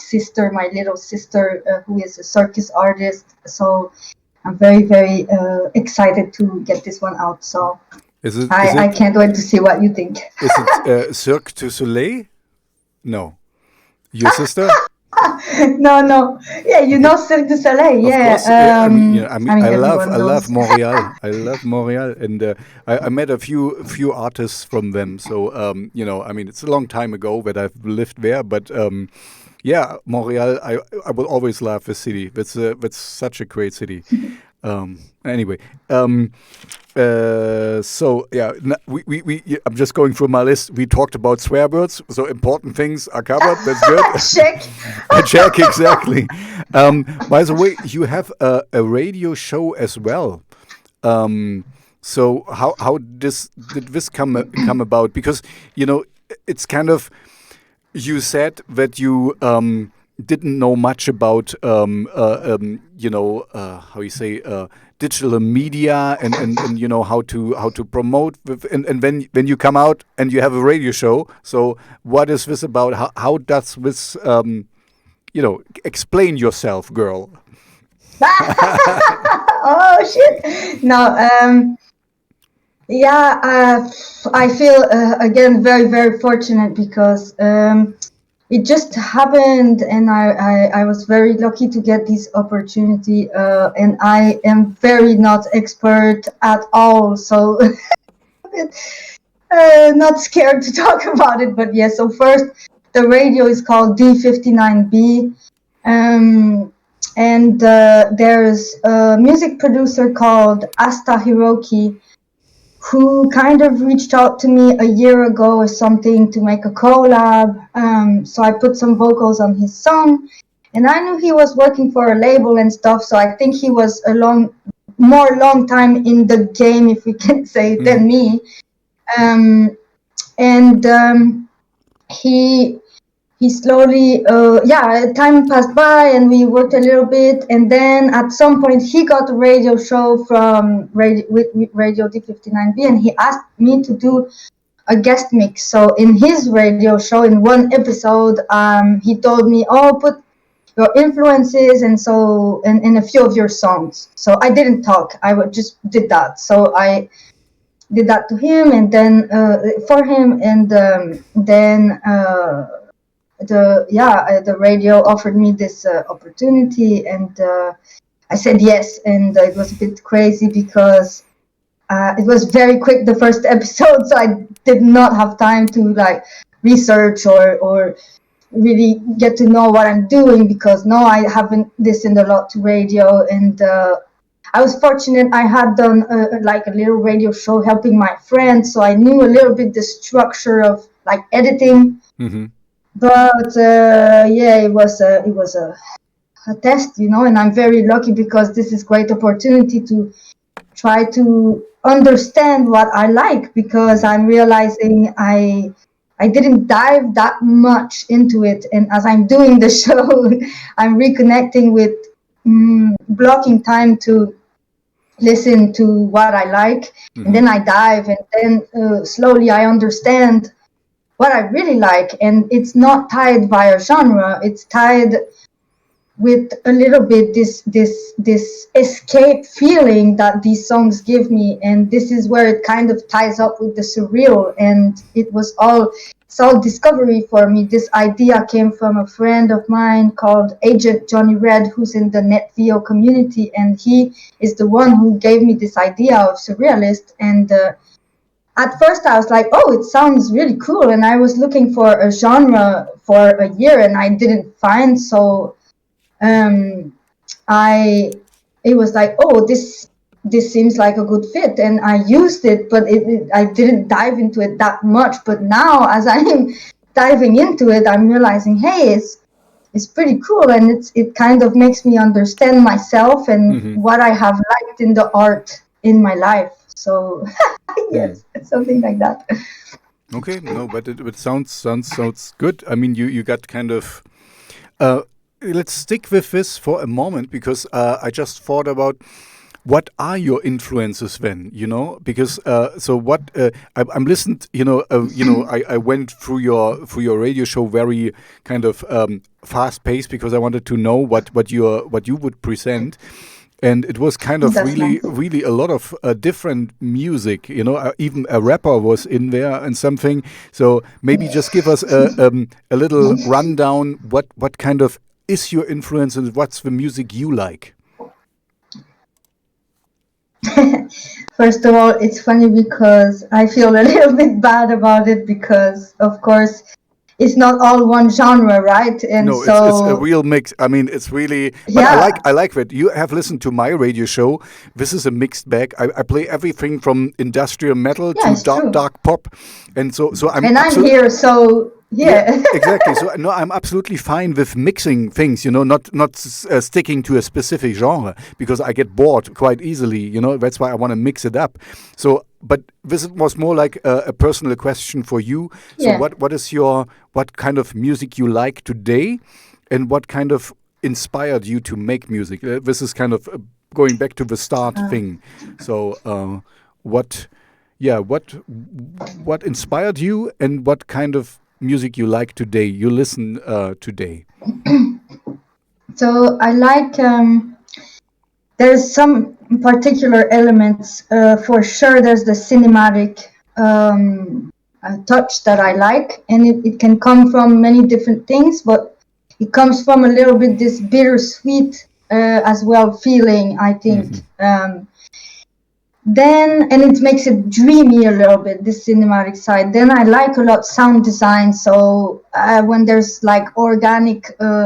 little sister, who is a circus artist. So I'm very, very excited to get this one out. So I can't wait to see what you think. Is it Cirque du Soleil? No. Your sister? No. Yeah, Cirque du Soleil. Yeah. I love Montreal. I love Montreal, and I met a few artists from them. So it's a long time ago that I've lived there, but Montreal. I will always love the city. That's such a great city. Anyway, um, so yeah, I'm just going through my list. We talked about swear words, so important things are covered. That's good. Check. Check, exactly. By the way, you have a radio show as well. So how did this come about? Because it's kind of, you said that you didn't know much about how you say, digital media, and how to promote and when you come out and you have a radio show. So what is this about? How does this explain yourself, girl? Oh shit! No, yeah, I feel again very fortunate because it just happened, and I was very lucky to get this opportunity. And I am very not expert at all, so not scared to talk about it. But yeah, so first, the radio is called D59B. And there's a music producer called Asta Hiroki, who kind of reached out to me a year ago or something to make a collab. So I put some vocals on his song, and I knew he was working for a label and stuff. So I think he was a long time in the game, if we can say, than me. And he slowly, time passed by and we worked a little bit, and then at some point he got a radio show from with Radio D59B, and he asked me to do a guest mix. So in his radio show, in one episode, he told me, "Oh, put your influences and a few of your songs." So I didn't talk; just did that. So I did that to him, and then for him, and then. The radio offered me this opportunity, and I said yes. And it was a bit crazy because it was very quick, the first episode, so I did not have time to research or really get to know what I'm doing, because no, I haven't listened a lot to radio. And I was fortunate, I had done a little radio show helping my friends, so I knew a little bit the structure of editing. Mm-hmm. But it was a test, and I'm very lucky because this is great opportunity to try to understand what I like, because I'm realizing I didn't dive that much into it, and as I'm doing the show, I'm reconnecting with blocking time to listen to what I like, and then I dive, and then slowly I understand what I really like. And it's not tied by a genre, it's tied with a little bit this escape feeling that these songs give me. And this is where it kind of ties up with the surreal, and it's all discovery for me. This idea came from a friend of mine called Agent Johnny Red, who's in the NetVO community, and he is the one who gave me this idea of Surrealist. And at first I was like, oh, it sounds really cool, and I was looking for a genre for a year and I didn't find. So it was like, oh, this seems like a good fit, and I used it, but I didn't dive into it that much. But now, as I'm diving into it, I'm realizing, hey, it's pretty cool, and it kind of makes me understand myself and what I have liked in the art in my life. So yes, something like that. Okay, no, but it sounds good. I mean, you got kind of. Let's stick with this for a moment, because I just thought about what are your influences then, because so what I'm listened, I went through your radio show very kind of fast paced, because I wanted to know what you would present. And it was kind of really a lot of different music, even a rapper was in there and something. So maybe just give us a little rundown. What kind of is your influence, and what's the music you like? First of all, it's funny because I feel a little bit bad about it, because of course it's not all one genre, right? And No, it's a so real mix. I mean, it's really. But yeah, I like that you have listened to my radio show. This is a mixed bag. I play everything from industrial metal yeah, to it's true. dark pop, and so I'm And I'm absolutely. here, so Yeah, yeah. exactly. So no, I'm absolutely fine with mixing things. Not sticking to a specific genre because I get bored quite easily. That's why I want to mix it up. So, but this was more like a personal question for you. So, Yeah. what kind of music you like today, and what kind of inspired you to make music? This is kind of going back to the start thing. So, what? Yeah, what inspired you, and what kind of music you like today? You listen today. So I like there's some particular elements. For sure, there's the cinematic touch that I like, and it can come from many different things, but it comes from a little bit this bittersweet as well feeling, I think. Hmm. Then and it makes it dreamy a little bit, this cinematic side. Then I like a lot sound design, so when there's like organic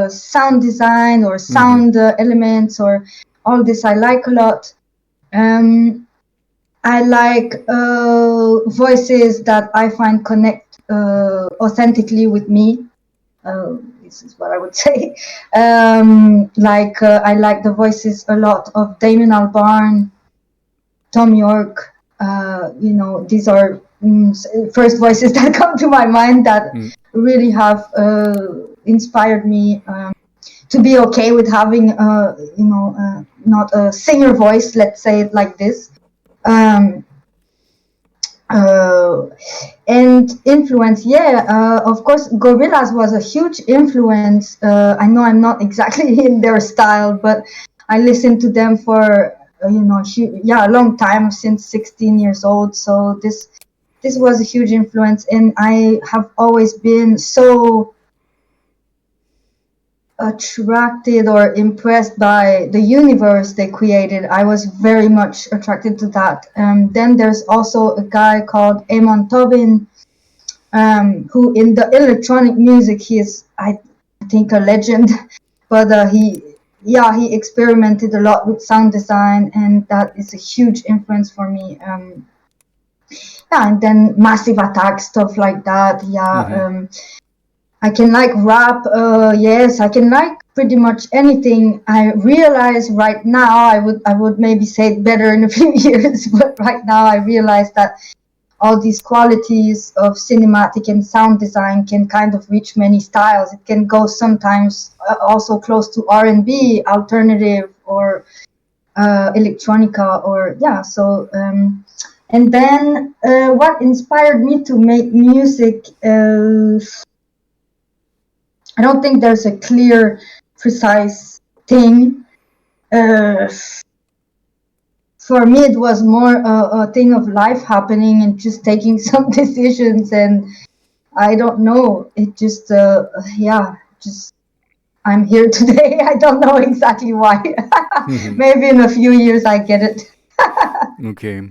sound design or Hmm. sound elements or all this, I like a lot. I like voices that I find connect authentically with me. This is what I would say. I like the voices a lot of Damon Albarn, Tom York. These are first voices that come to my mind that Mm. really have inspired me to be okay with having, not a singer voice, let's say it like this. Um, uh, and influence, yeah, of course, Gorillaz was a huge influence. I know I'm not exactly in their style, but I listened to them for a long time, since 16 years old. So this was a huge influence, and I have always been so attracted or impressed by the universe they created. I was very much attracted to that. Then there's also a guy called Amon Tobin, who in the electronic music, he is, I think, a legend. But he experimented a lot with sound design, and that is a huge influence for me. And then Massive Attack, stuff like that. Yeah. Hmm. I can like rap, yes, I can like pretty much anything. I realize right now, I would maybe say it better in a few years, but right now I realize that all these qualities of cinematic and sound design can kind of reach many styles. It can go sometimes also close to R&B, alternative, or electronica, or yeah. So and then what inspired me to make music? I don't think there's a clear, precise thing. Uh, for me, it was more a thing of life happening and just taking some decisions. And I don't know. It just, just I'm here today. I don't know exactly why. Hmm. Maybe in a few years I get it. Okay.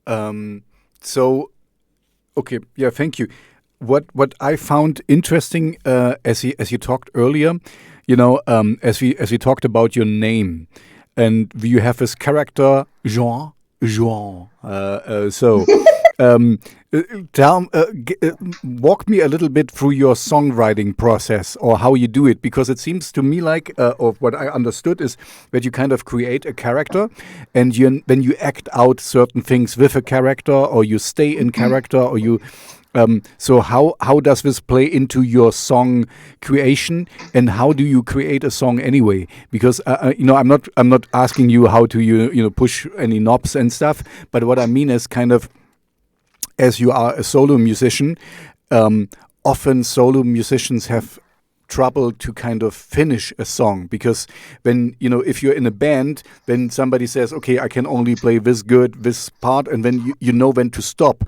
Um, so okay. Yeah. Thank you. What I found interesting, as you talked earlier, as we talked about your name, and you have this character Jean. Um, uh, walk me a little bit through your songwriting process, or how you do it, because it seems to me like, or what I understood is that you kind of create a character, and then you act out certain things with a character, or you stay in character, or you. So how does this play into your song creation, and how do you create a song anyway? Because I'm not asking you how to push any knobs and stuff, but what I mean is kind of, as you are a solo musician, um, often solo musicians have trouble to kind of finish a song, because when if you're in a band, then somebody says, okay, I can only play this part, and then you know when to stop.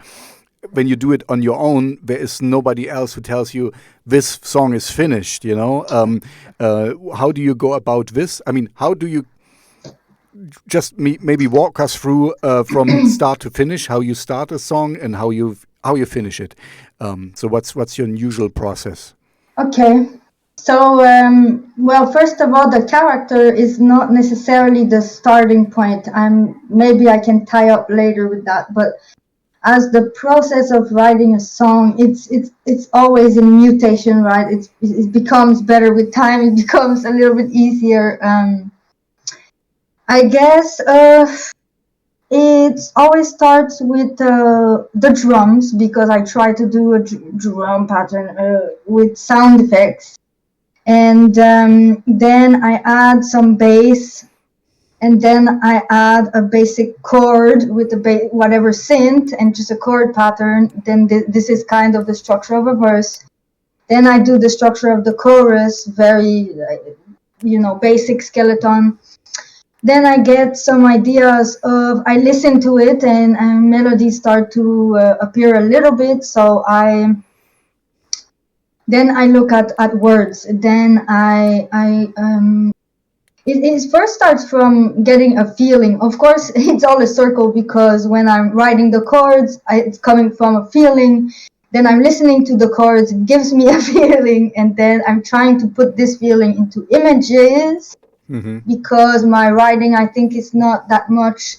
When you do it on your own, there is nobody else who tells you this song is finished. How do you go about this? I mean, how do you just maybe walk us through, from start to finish, how you start a song and how you finish it? So what's your usual process? Okay. So, well, first of all, the character is not necessarily the starting point. Maybe I can tie up later with that, but as the process of writing a song, it's always in mutation, right? It becomes better with time. It becomes a little bit easier. I guess it always starts with the drums, because I try to do a drum pattern with sound effects, and then I add some bass, and then I add a basic chord with the whatever synth and just a chord pattern. Then this is kind of the structure of a verse. Then I do the structure of the chorus, very basic skeleton. Then I get some ideas I listen to it, and melodies start to appear a little bit. So then I look at words. Then it first starts from getting a feeling. Of course, it's all a circle, because when I'm writing the chords, it's coming from a feeling. Then I'm listening to the chords, it gives me a feeling, and then I'm trying to put this feeling into images. Because my writing, I think, is not that much.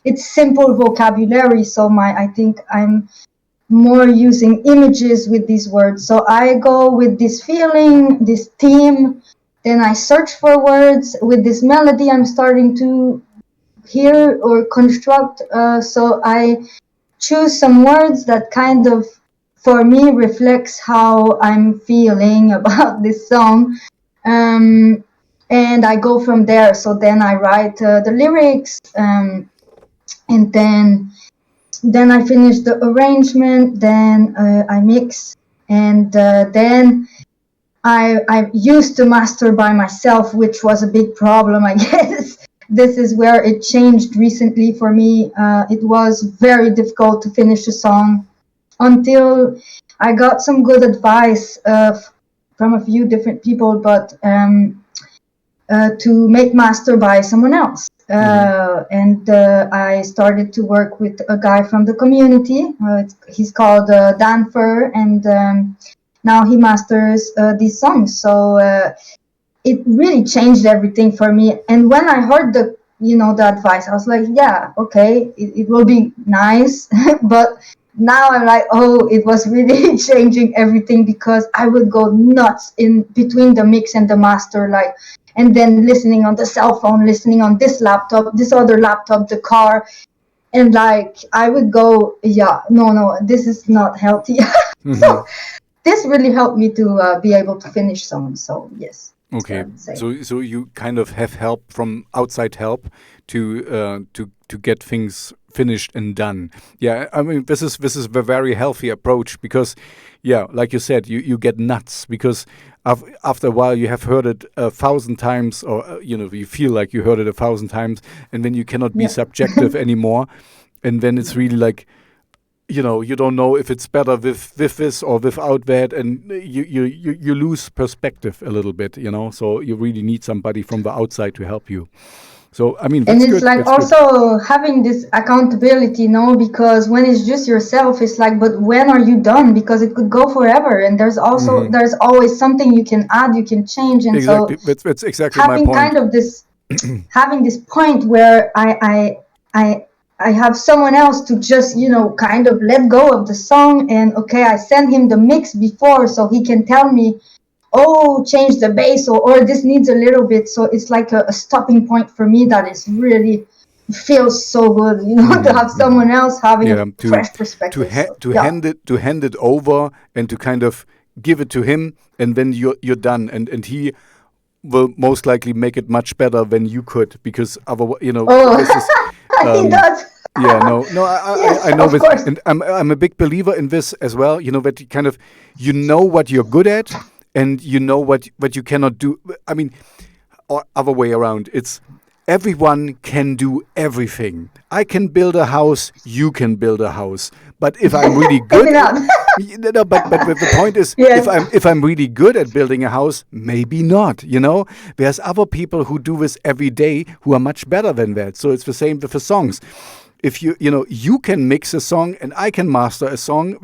It's simple vocabulary, so I think I'm more using images with these words. So I go with this feeling, this theme, then I search for words with this melody I'm starting to hear or construct. So I choose some words that kind of, for me, reflects how I'm feeling about this song. And I go from there. So then I write the lyrics, and then I finish the arrangement, then I mix, and then I used to master by myself, which was a big problem, I guess. This is where it changed recently for me. It was very difficult to finish a song until I got some good advice from a few different people, but to make master by someone else. And I started to work with a guy from the community. He's called Dan Fur, and now he masters these songs. So it really changed everything for me. And when I heard the advice, I was like, yeah, okay, it will be nice. But now I'm like, oh, it was really changing everything, because I would go nuts in between the mix and the master, like, and then listening on the cell phone, listening on this laptop, this other laptop, the car, and like I would go, yeah, no, this is not healthy. So this really helped me to be able to finish songs. So yes. Okay, so you kind of have help from outside help to get things finished and done. Yeah, I mean this is a very healthy approach, because yeah, like you said, you get nuts because after a while you have heard it 1,000 times, or you feel like you heard it 1,000 times, and then you cannot be subjective anymore, and then it's really like, you don't know if it's better with this or without that, and you lose perspective a little bit, so you really need somebody from the outside to help you. So I mean, and it's good. Like that's also good. Having this accountability, because when it's just yourself, it's like, but when are you done? Because it could go forever, and there's always something you can add, you can change, and exactly. So that's exactly my point. Having kind of this, having this point where I have someone else to just, kind of let go of the song, and okay, I send him the mix before so he can tell me, oh, change the bass, or this needs a little bit. So it's like a stopping point for me that is really feels so good, to have someone else having a fresh perspective. To hand it over and to kind of give it to him, and then you're done, and he will most likely make it much better than you could, because otherwise, this is, he does. Yeah, no, yes, I know this, course. and I'm a big believer in this as well. That you kind of, what you're good at, and what you cannot do. I mean, or other way around. It's everyone can do everything. I can build a house. You can build a house. But if I'm really good, but the point is, if I'm really good at building a house, maybe not. There's other people who do this every day who are much better than that. So it's the same with the songs. if you can mix a song and I can master a song,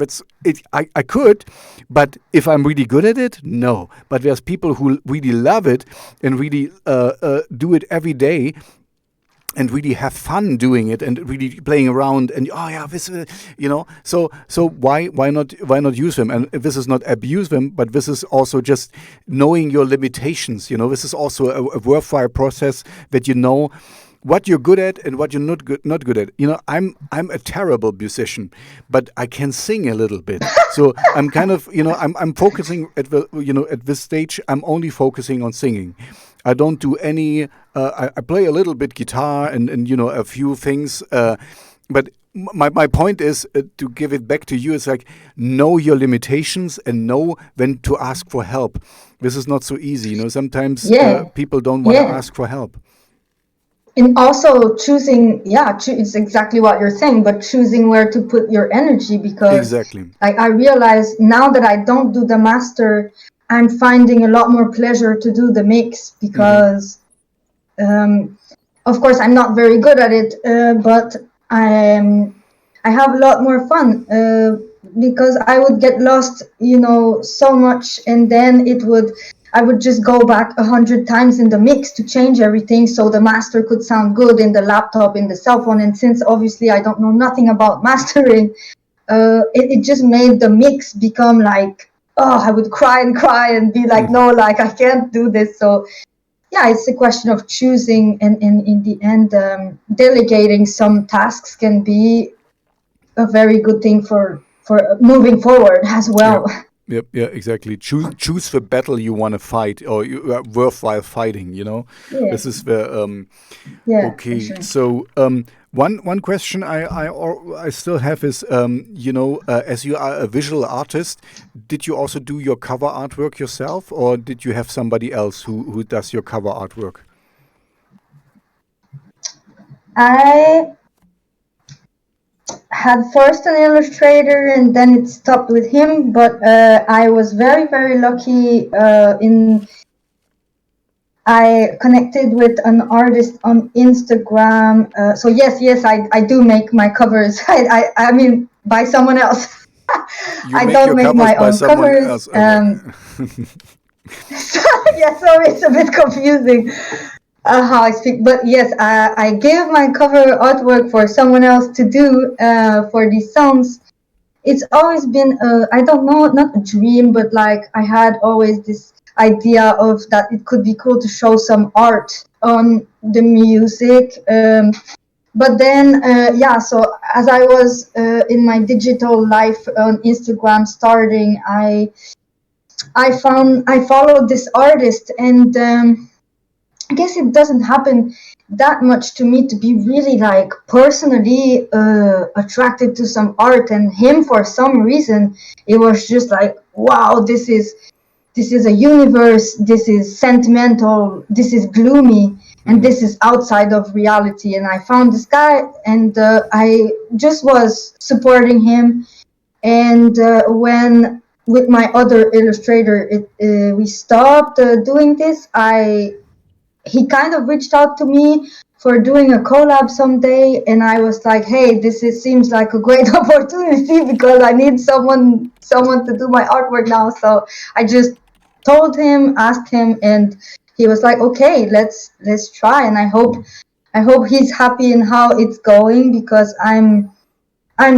I could, but if I'm really good at it, no. But there's people who really love it and really do it every day and really have fun doing it and really playing around and this so why not use them? And this is not abuse them, but this is also just knowing your limitations. This is also a worthwhile process, that what you're good at and what you're not good at. I'm a terrible musician, but I can sing a little bit. So I'm kind of I'm focusing at at this stage. I'm only focusing on singing. I don't do any. I play a little bit guitar and a few things. But my point is to give it back to you. It's like, know your limitations and know when to ask for help. This is not so easy. Sometimes people don't want to ask for help. And also choosing, it's exactly what you're saying, but choosing where to put your energy, because exactly. I realize now that I don't do the master, I'm finding a lot more pleasure to do the mix, because of course I'm not very good at it, but I have a lot more fun, because I would get lost, so much, and then I would just go back 100 times in the mix to change everything so the master could sound good in the laptop, in the cell phone. And since obviously I don't know nothing about mastering, it just made the mix become like, I would cry and be like, no, like I can't do this. So yeah, it's a question of choosing, and in the end, delegating some tasks can be a very good thing for moving forward as well. Yep. Yeah, exactly. Choose the battle you want to fight, or you are worthwhile fighting. Yeah. This is the okay. Sure. So one question I still have is as you are a visual artist, did you also do your cover artwork yourself, or did you have somebody else who does your cover artwork? I had first an illustrator, and then it stopped with him, but I was very, very lucky I connected with an artist on Instagram. So yes, I do make my covers. I mean, by someone else. I don't make my own covers. Okay. Sorry, it's a bit confusing how I speak. But yes, I gave my cover artwork for someone else to do for these songs. It's always been, I don't know, not a dream, but like I had always this idea of that it could be cool to show some art on the music. But then, so as I was in my digital life on Instagram starting, I followed this artist, and I guess it doesn't happen that much to me to be really like personally attracted to some art, and him, for some reason, it was just like, wow, this is a universe, this is sentimental, this is gloomy, and this is outside of reality. And I found this guy, and I just was supporting him. And when with my other illustrator we stopped doing this, he kind of reached out to me for doing a collab someday, and I was like, hey, seems like a great opportunity, because I need someone to do my artwork now. So I just told him, asked him, and he was like, okay, let's try. And I hope he's happy in how it's going, because I'm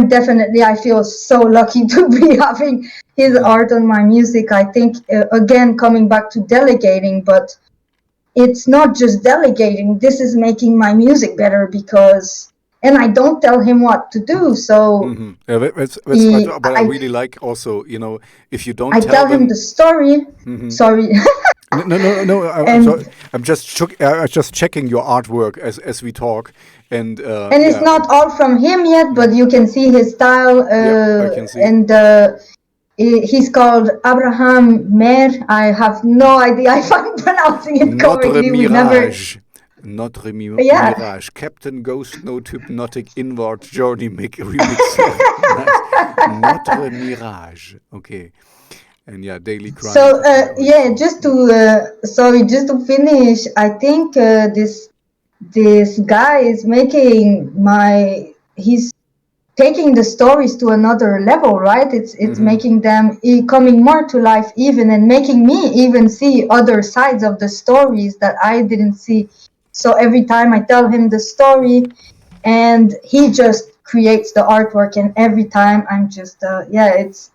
definitely, I feel so lucky to be having his art on my music. I think again, coming back to delegating, but it's not just delegating. This is making my music better, and I don't tell him what to do. So that's what I really like. Also, if you don't tell him the story. Sorry. No. I'm just checking your artwork as we talk, and it's not all from him yet, but you can see his style. I can see. And he's called Abraham Mer. I have no idea if I'm pronouncing it correctly. Notre Mirage. Captain Ghost Note Hypnotic Inward Journey Remix. Notre Mirage. Okay. And daily grind. So just to finish, I think this guy is making my he's taking the stories to another level, right? It's making them coming more to life even, and making me even see other sides of the stories that I didn't see. So every time I tell him the story, and he just creates the artwork, and every time I'm just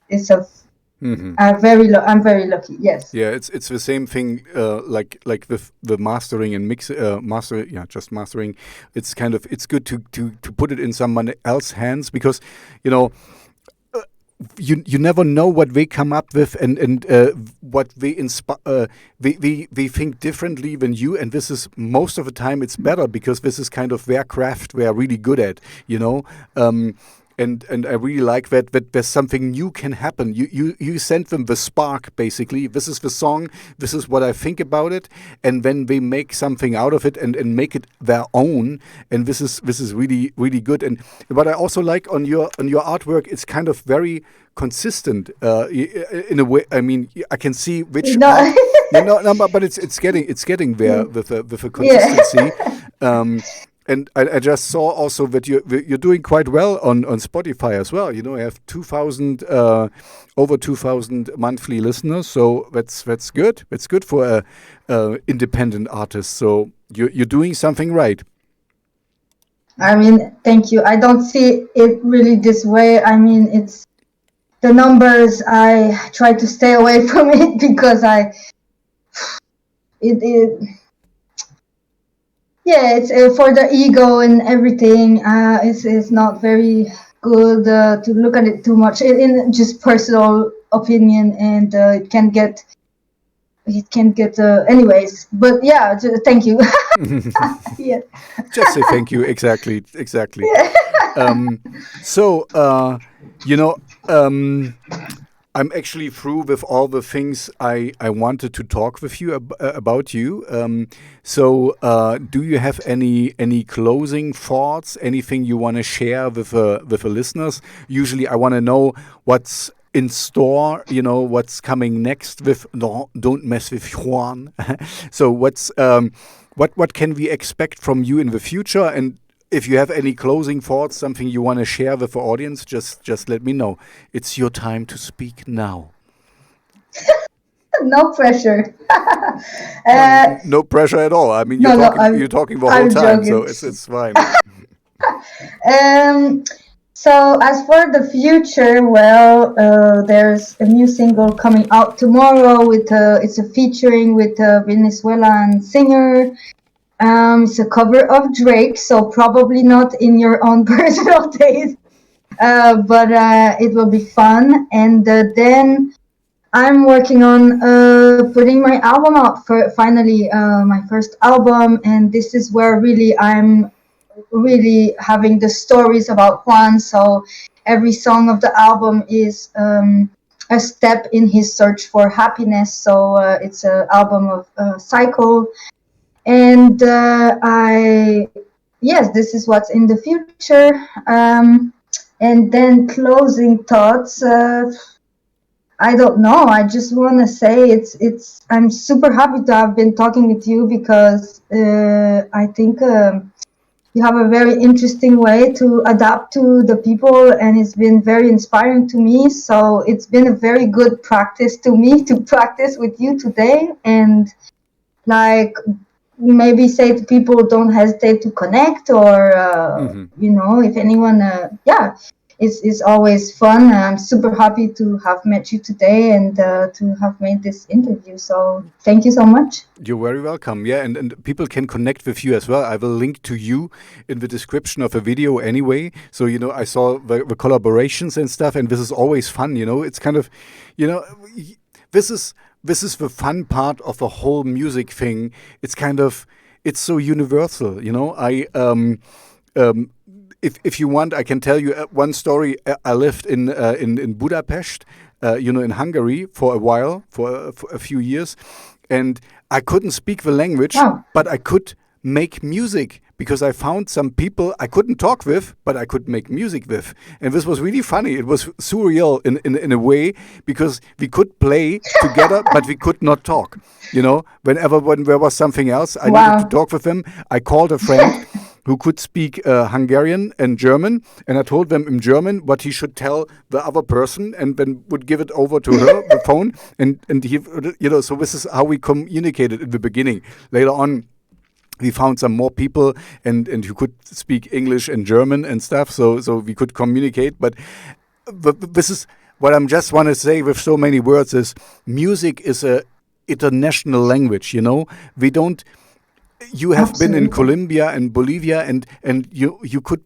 it's a I'm very lucky. Yes. Yeah, it's the same thing, like with the mastering and just mastering. It's kind of, it's good to put it in someone else's hands, because you know, you never know what they come up with, and what they inspire. They think differently than you, and this is, most of the time it's better, because this is kind of their craft they are really good at, you know. And I really like that there's something new can happen. You send them the spark, basically. This is the song. This is what I think about it, and then they make something out of it, and make it their own. And this is really, really good. And what I also like on your artwork, it's kind of very consistent, in a way. I mean, I can see which art. No. No, but it's getting there with a Yeah. consistency. And I just saw also that you're doing quite well on Spotify as well. You know, I have 2,000 over 2,000 monthly listeners, so that's good. That's good for a independent artist. So you're doing something right. I mean, thank you. I don't see it really this way. I mean, it's the numbers. I try to stay away from it because it yeah, it's for the ego and everything. It's not very good to look at it too much in just personal opinion, and it can get anyways. But yeah, thank you. Yeah. Just say thank you. Exactly. So, you know, I'm actually through with all the things I wanted to talk with you about you. So, do you have any closing thoughts? Anything you want to share with the listeners? Usually, I want to know what's in store. You know, what's coming next with Don't Mess with Juan. So, what can we expect from you in the future? And if you have any closing thoughts, something you want to share with the audience, just let me know. It's your time to speak now. No pressure. No pressure at all. I mean, No, no, you're talking the whole I'm time, so joking. it's fine. Um, so as for the future, well, there's a new single coming out tomorrow with it's a featuring with a Venezuelan singer. It's a cover of Drake, so probably not in your own personal taste, but it will be fun. And then I'm working on putting my album out for finally my first album, and this is where really I'm really having the stories about Juan. So every song of the album is a step in his search for happiness. So it's an album of cycle, and yes, this is what's in the future. And then closing thoughts. I don't know. I just want to say I'm super happy to have been talking with you because I think you have a very interesting way to adapt to the people, and it's been very inspiring to me. So it's been a very good practice to me to practice with you today, and like maybe say to people, don't hesitate to connect, or if anyone it's always fun. I'm super happy to have met you today, and to have made this interview, so thank you so much. You're very welcome. Yeah, and people can connect with you as well. I will link to you in the description of a video anyway. So, you know, I saw the collaborations and stuff, and this is always fun, you know. It's kind of, you know, this is the fun part of the whole music thing. It's kind of, it's so universal, you know. If you want, I can tell you one story. I lived in Budapest, in Hungary for a while, for a few years, and I couldn't speak the language, but I could make music because I found some people I couldn't talk with, but I could make music with. And this was really funny. It was surreal in a way, because we could play together, but we could not talk. You know, when there was something else, I needed to talk with them. I called a friend who could speak Hungarian and German, and I told them in German what he should tell the other person, and then would give it over to her, the phone, and he, so this is how we communicated in the beginning. Later on, we found some more people and who could speak English and German and stuff, so we could communicate. But this is what I'm just want to say with so many words is music is a international language. We don't. You have been in Colombia and Bolivia, and you could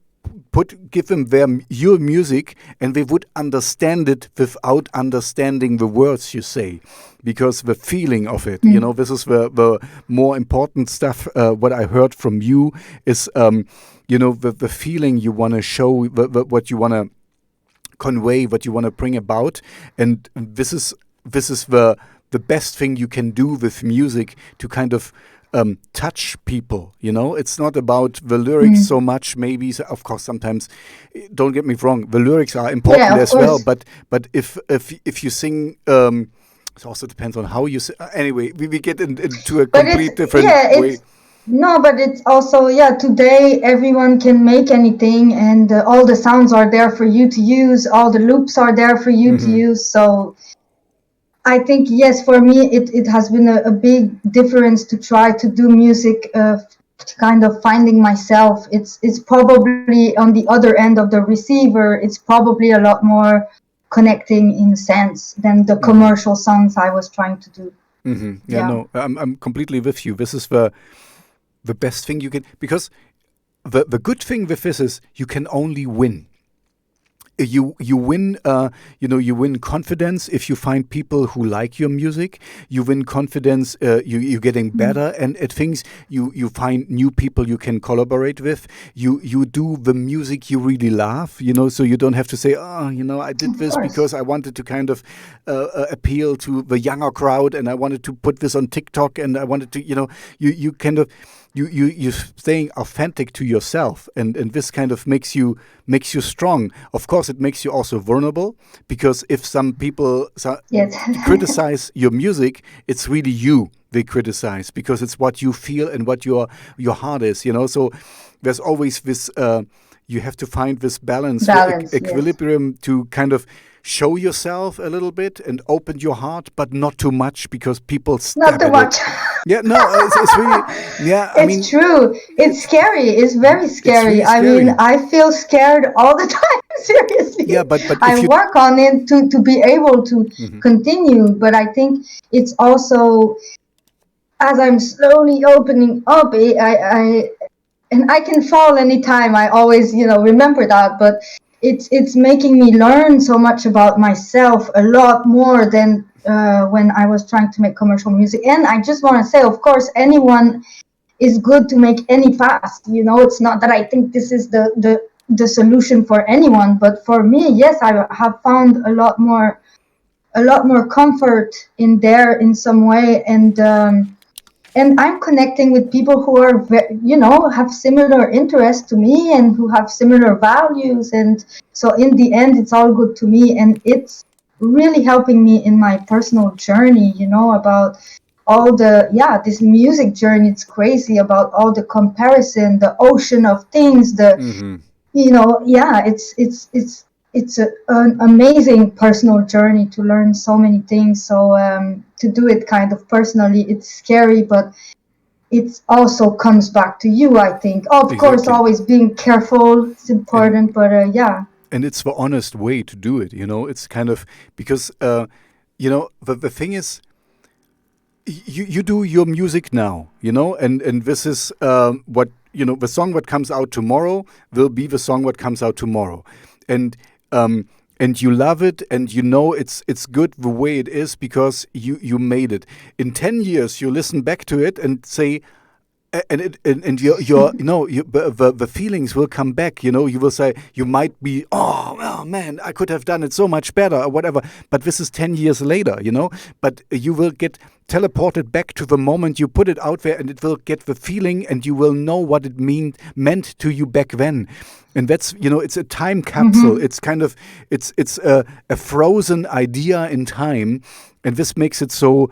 give them your music, and they would understand it without understanding the words you say, because the feeling of it. This is the more important stuff. What I heard from you is, the feeling you want to show, what you want to convey, what you want to bring about, and this is the best thing you can do with music to kind of touch people. It's not about the lyrics so much. Maybe, of course, sometimes. Don't get me wrong, the lyrics are important as well. But if you sing, it also depends on how you sing. Anyway, we get into a complete different way. No, but it's also, today everyone can make anything, and all the sounds are there for you to use, all the loops are there for you to use, so I think, yes, for me, it has been a big difference to try to do music, kind of finding myself. It's probably on the other end of the receiver, it's probably a lot more connecting in a sense than the commercial songs I was trying to do. No, I'm completely with you. This is the best thing you can, because the good thing with this is you can only win. You win, you win confidence if you find people who like your music. You win confidence. You're getting better, and at things you find new people you can collaborate with. You do the music you really love. So you don't have to say, I did this because I wanted to kind of appeal to the younger crowd, and I wanted to put this on TikTok, and I wanted to, you kind of. You're staying authentic to yourself, and this kind of makes you strong. Of course, it makes you also vulnerable, because if some people criticize your music, it's really you they criticize, because it's what you feel and what your heart is. So there's always this. You have to find this balance equilibrium to kind of show yourself a little bit and open your heart, but not too much, because people not too much. Yeah, no, it's really, it's true. It's scary. It's very scary. It's really scary. I feel scared all the time. Seriously. Yeah, but I work on it to be able to continue. But I think it's also, as I'm slowly opening up, and I can fall anytime. I always, remember that. But it's making me learn so much about myself, a lot more than when I was trying to make commercial music. And I just want to say, of course, anyone is good to make any fast. It's not that I think this is the solution for anyone, but for me, yes, I have found a lot more comfort in there in some way, and I'm connecting with people who are, have similar interests to me and who have similar values. And so in the end, it's all good to me. And it's really helping me in my personal journey, about all this music journey. It's crazy about all the comparison, the ocean of things, it's an amazing personal journey to learn so many things. So to do it kind of personally, it's scary, but it also comes back to you, I think. Of course, always being careful, it's important, but And it's the honest way to do it, It's kind of, because, the thing is, you do your music now, and this is what, the song what comes out tomorrow will be the song what comes out tomorrow. And you love it, and it's good the way it is, because you made it. In 10 years, you listen back to it and say, the feelings will come back. You will say, you might be, oh man, I could have done it so much better, or whatever. But this is 10 years later, But you will get teleported back to the moment you put it out there, and it will get the feeling, and you will know what it meant to you back then. And that's, it's a time capsule. It's kind of, it's a frozen idea in time, and this makes it so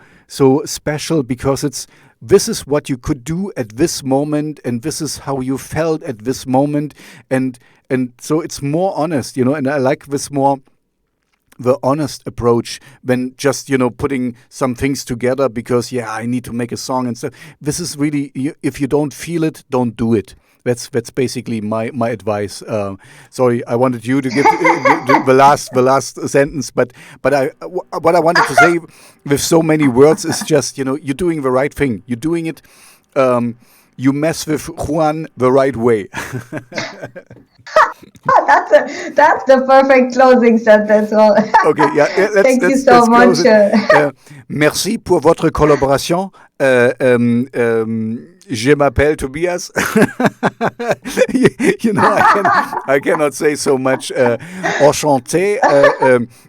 special, because it's this is what you could do at this moment, and this is how you felt at this moment, and so it's more honest, and I like this more, the honest approach, than just putting some things together because I need to make a song and stuff. This is really, if you don't feel it, don't do it. That's basically my advice. Sorry, I wanted you to give the last sentence, but what I wanted to say with so many words is just you're doing the right thing. You're doing it. You mess with Juan the right way. That's the perfect closing sentence. Well, okay, yeah. Thank you so much. Merci pour votre collaboration. Je m'appelle Tobias. I cannot say so much. Enchanté.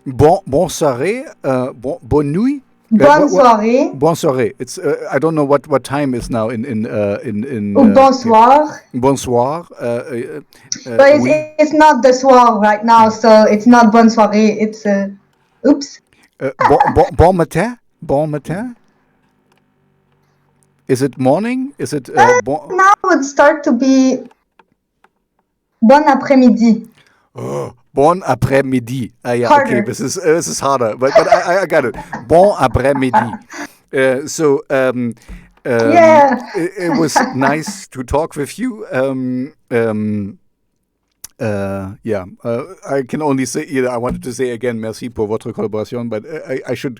Bon soirée. Bonne nuit. Bonne soirée. Bonne soirée. It's I don't know what time is now in bonsoir. Bonsoir. But it's not the soir right now, so it's not bonne soirée. It's oops. Bon matin. Bon matin. Is it morning? Is it bon? Now it would start to be bon après-midi. Oh. Bon après-midi. Yeah, harder. Okay, this is harder, but I got it. Bon après-midi. So it was nice to talk with you. I can only say, I wanted to say again, merci pour votre collaboration, but I should.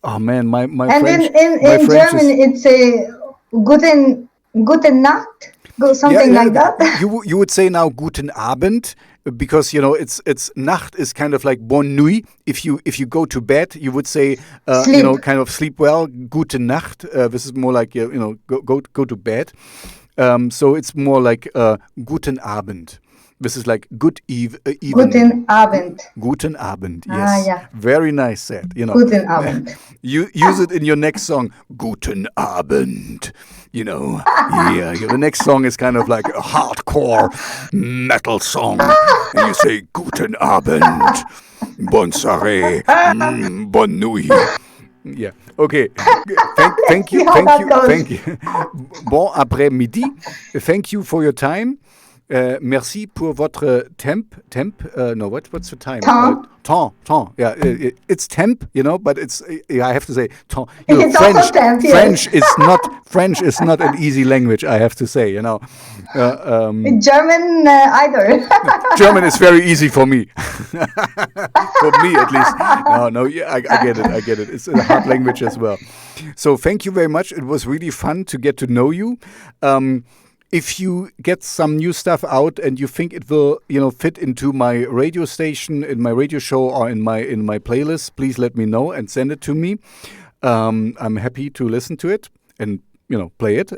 Oh man, my and French. in German, it's a guten Nacht, something like that. You would say now guten Abend. Because it's Nacht is kind of like bonne nuit. If you go to bed, you would say kind of sleep well. Gute Nacht. This is more like go to bed. So it's more like guten Abend. This is like good evening. Guten Abend. Guten Abend. Yes. Yeah. Very nice said. Guten Abend. You use it in your next song. Guten Abend. The next song is kind of like a hardcore metal song. And you say, Guten Abend, bonne soirée, bonne nuit. Yeah, okay. Thank you. Bon après-midi. Thank you for your time. Merci pour votre temp. No, what's the time? Temps. Yeah, it's temp, but it's. I have to say temps. It's French. Also temp, yes. French is not an easy language. I have to say, German either. German is very easy for me. For me, at least. No. Yeah, I get it. It's a hard language as well. So thank you very much. It was really fun to get to know you. If you get some new stuff out and you think it will, fit into my radio station, in my radio show, or in my playlist, please let me know and send it to me. I'm happy to listen to it and play it.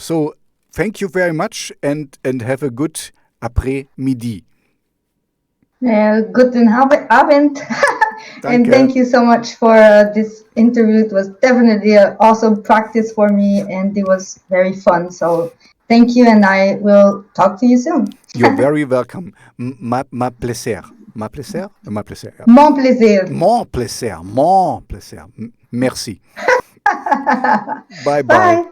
So thank you very much and have a good après-midi. Guten Abend. And thank you so much for this interview. It was definitely an awesome practice for me, and it was very fun. So thank you, and I will talk to you soon. You're very welcome. Ma plaisir. Ma plaisir? Ma plaisir. Yeah. Mon plaisir. Mon plaisir. Mon plaisir. Merci. Bye. Bye.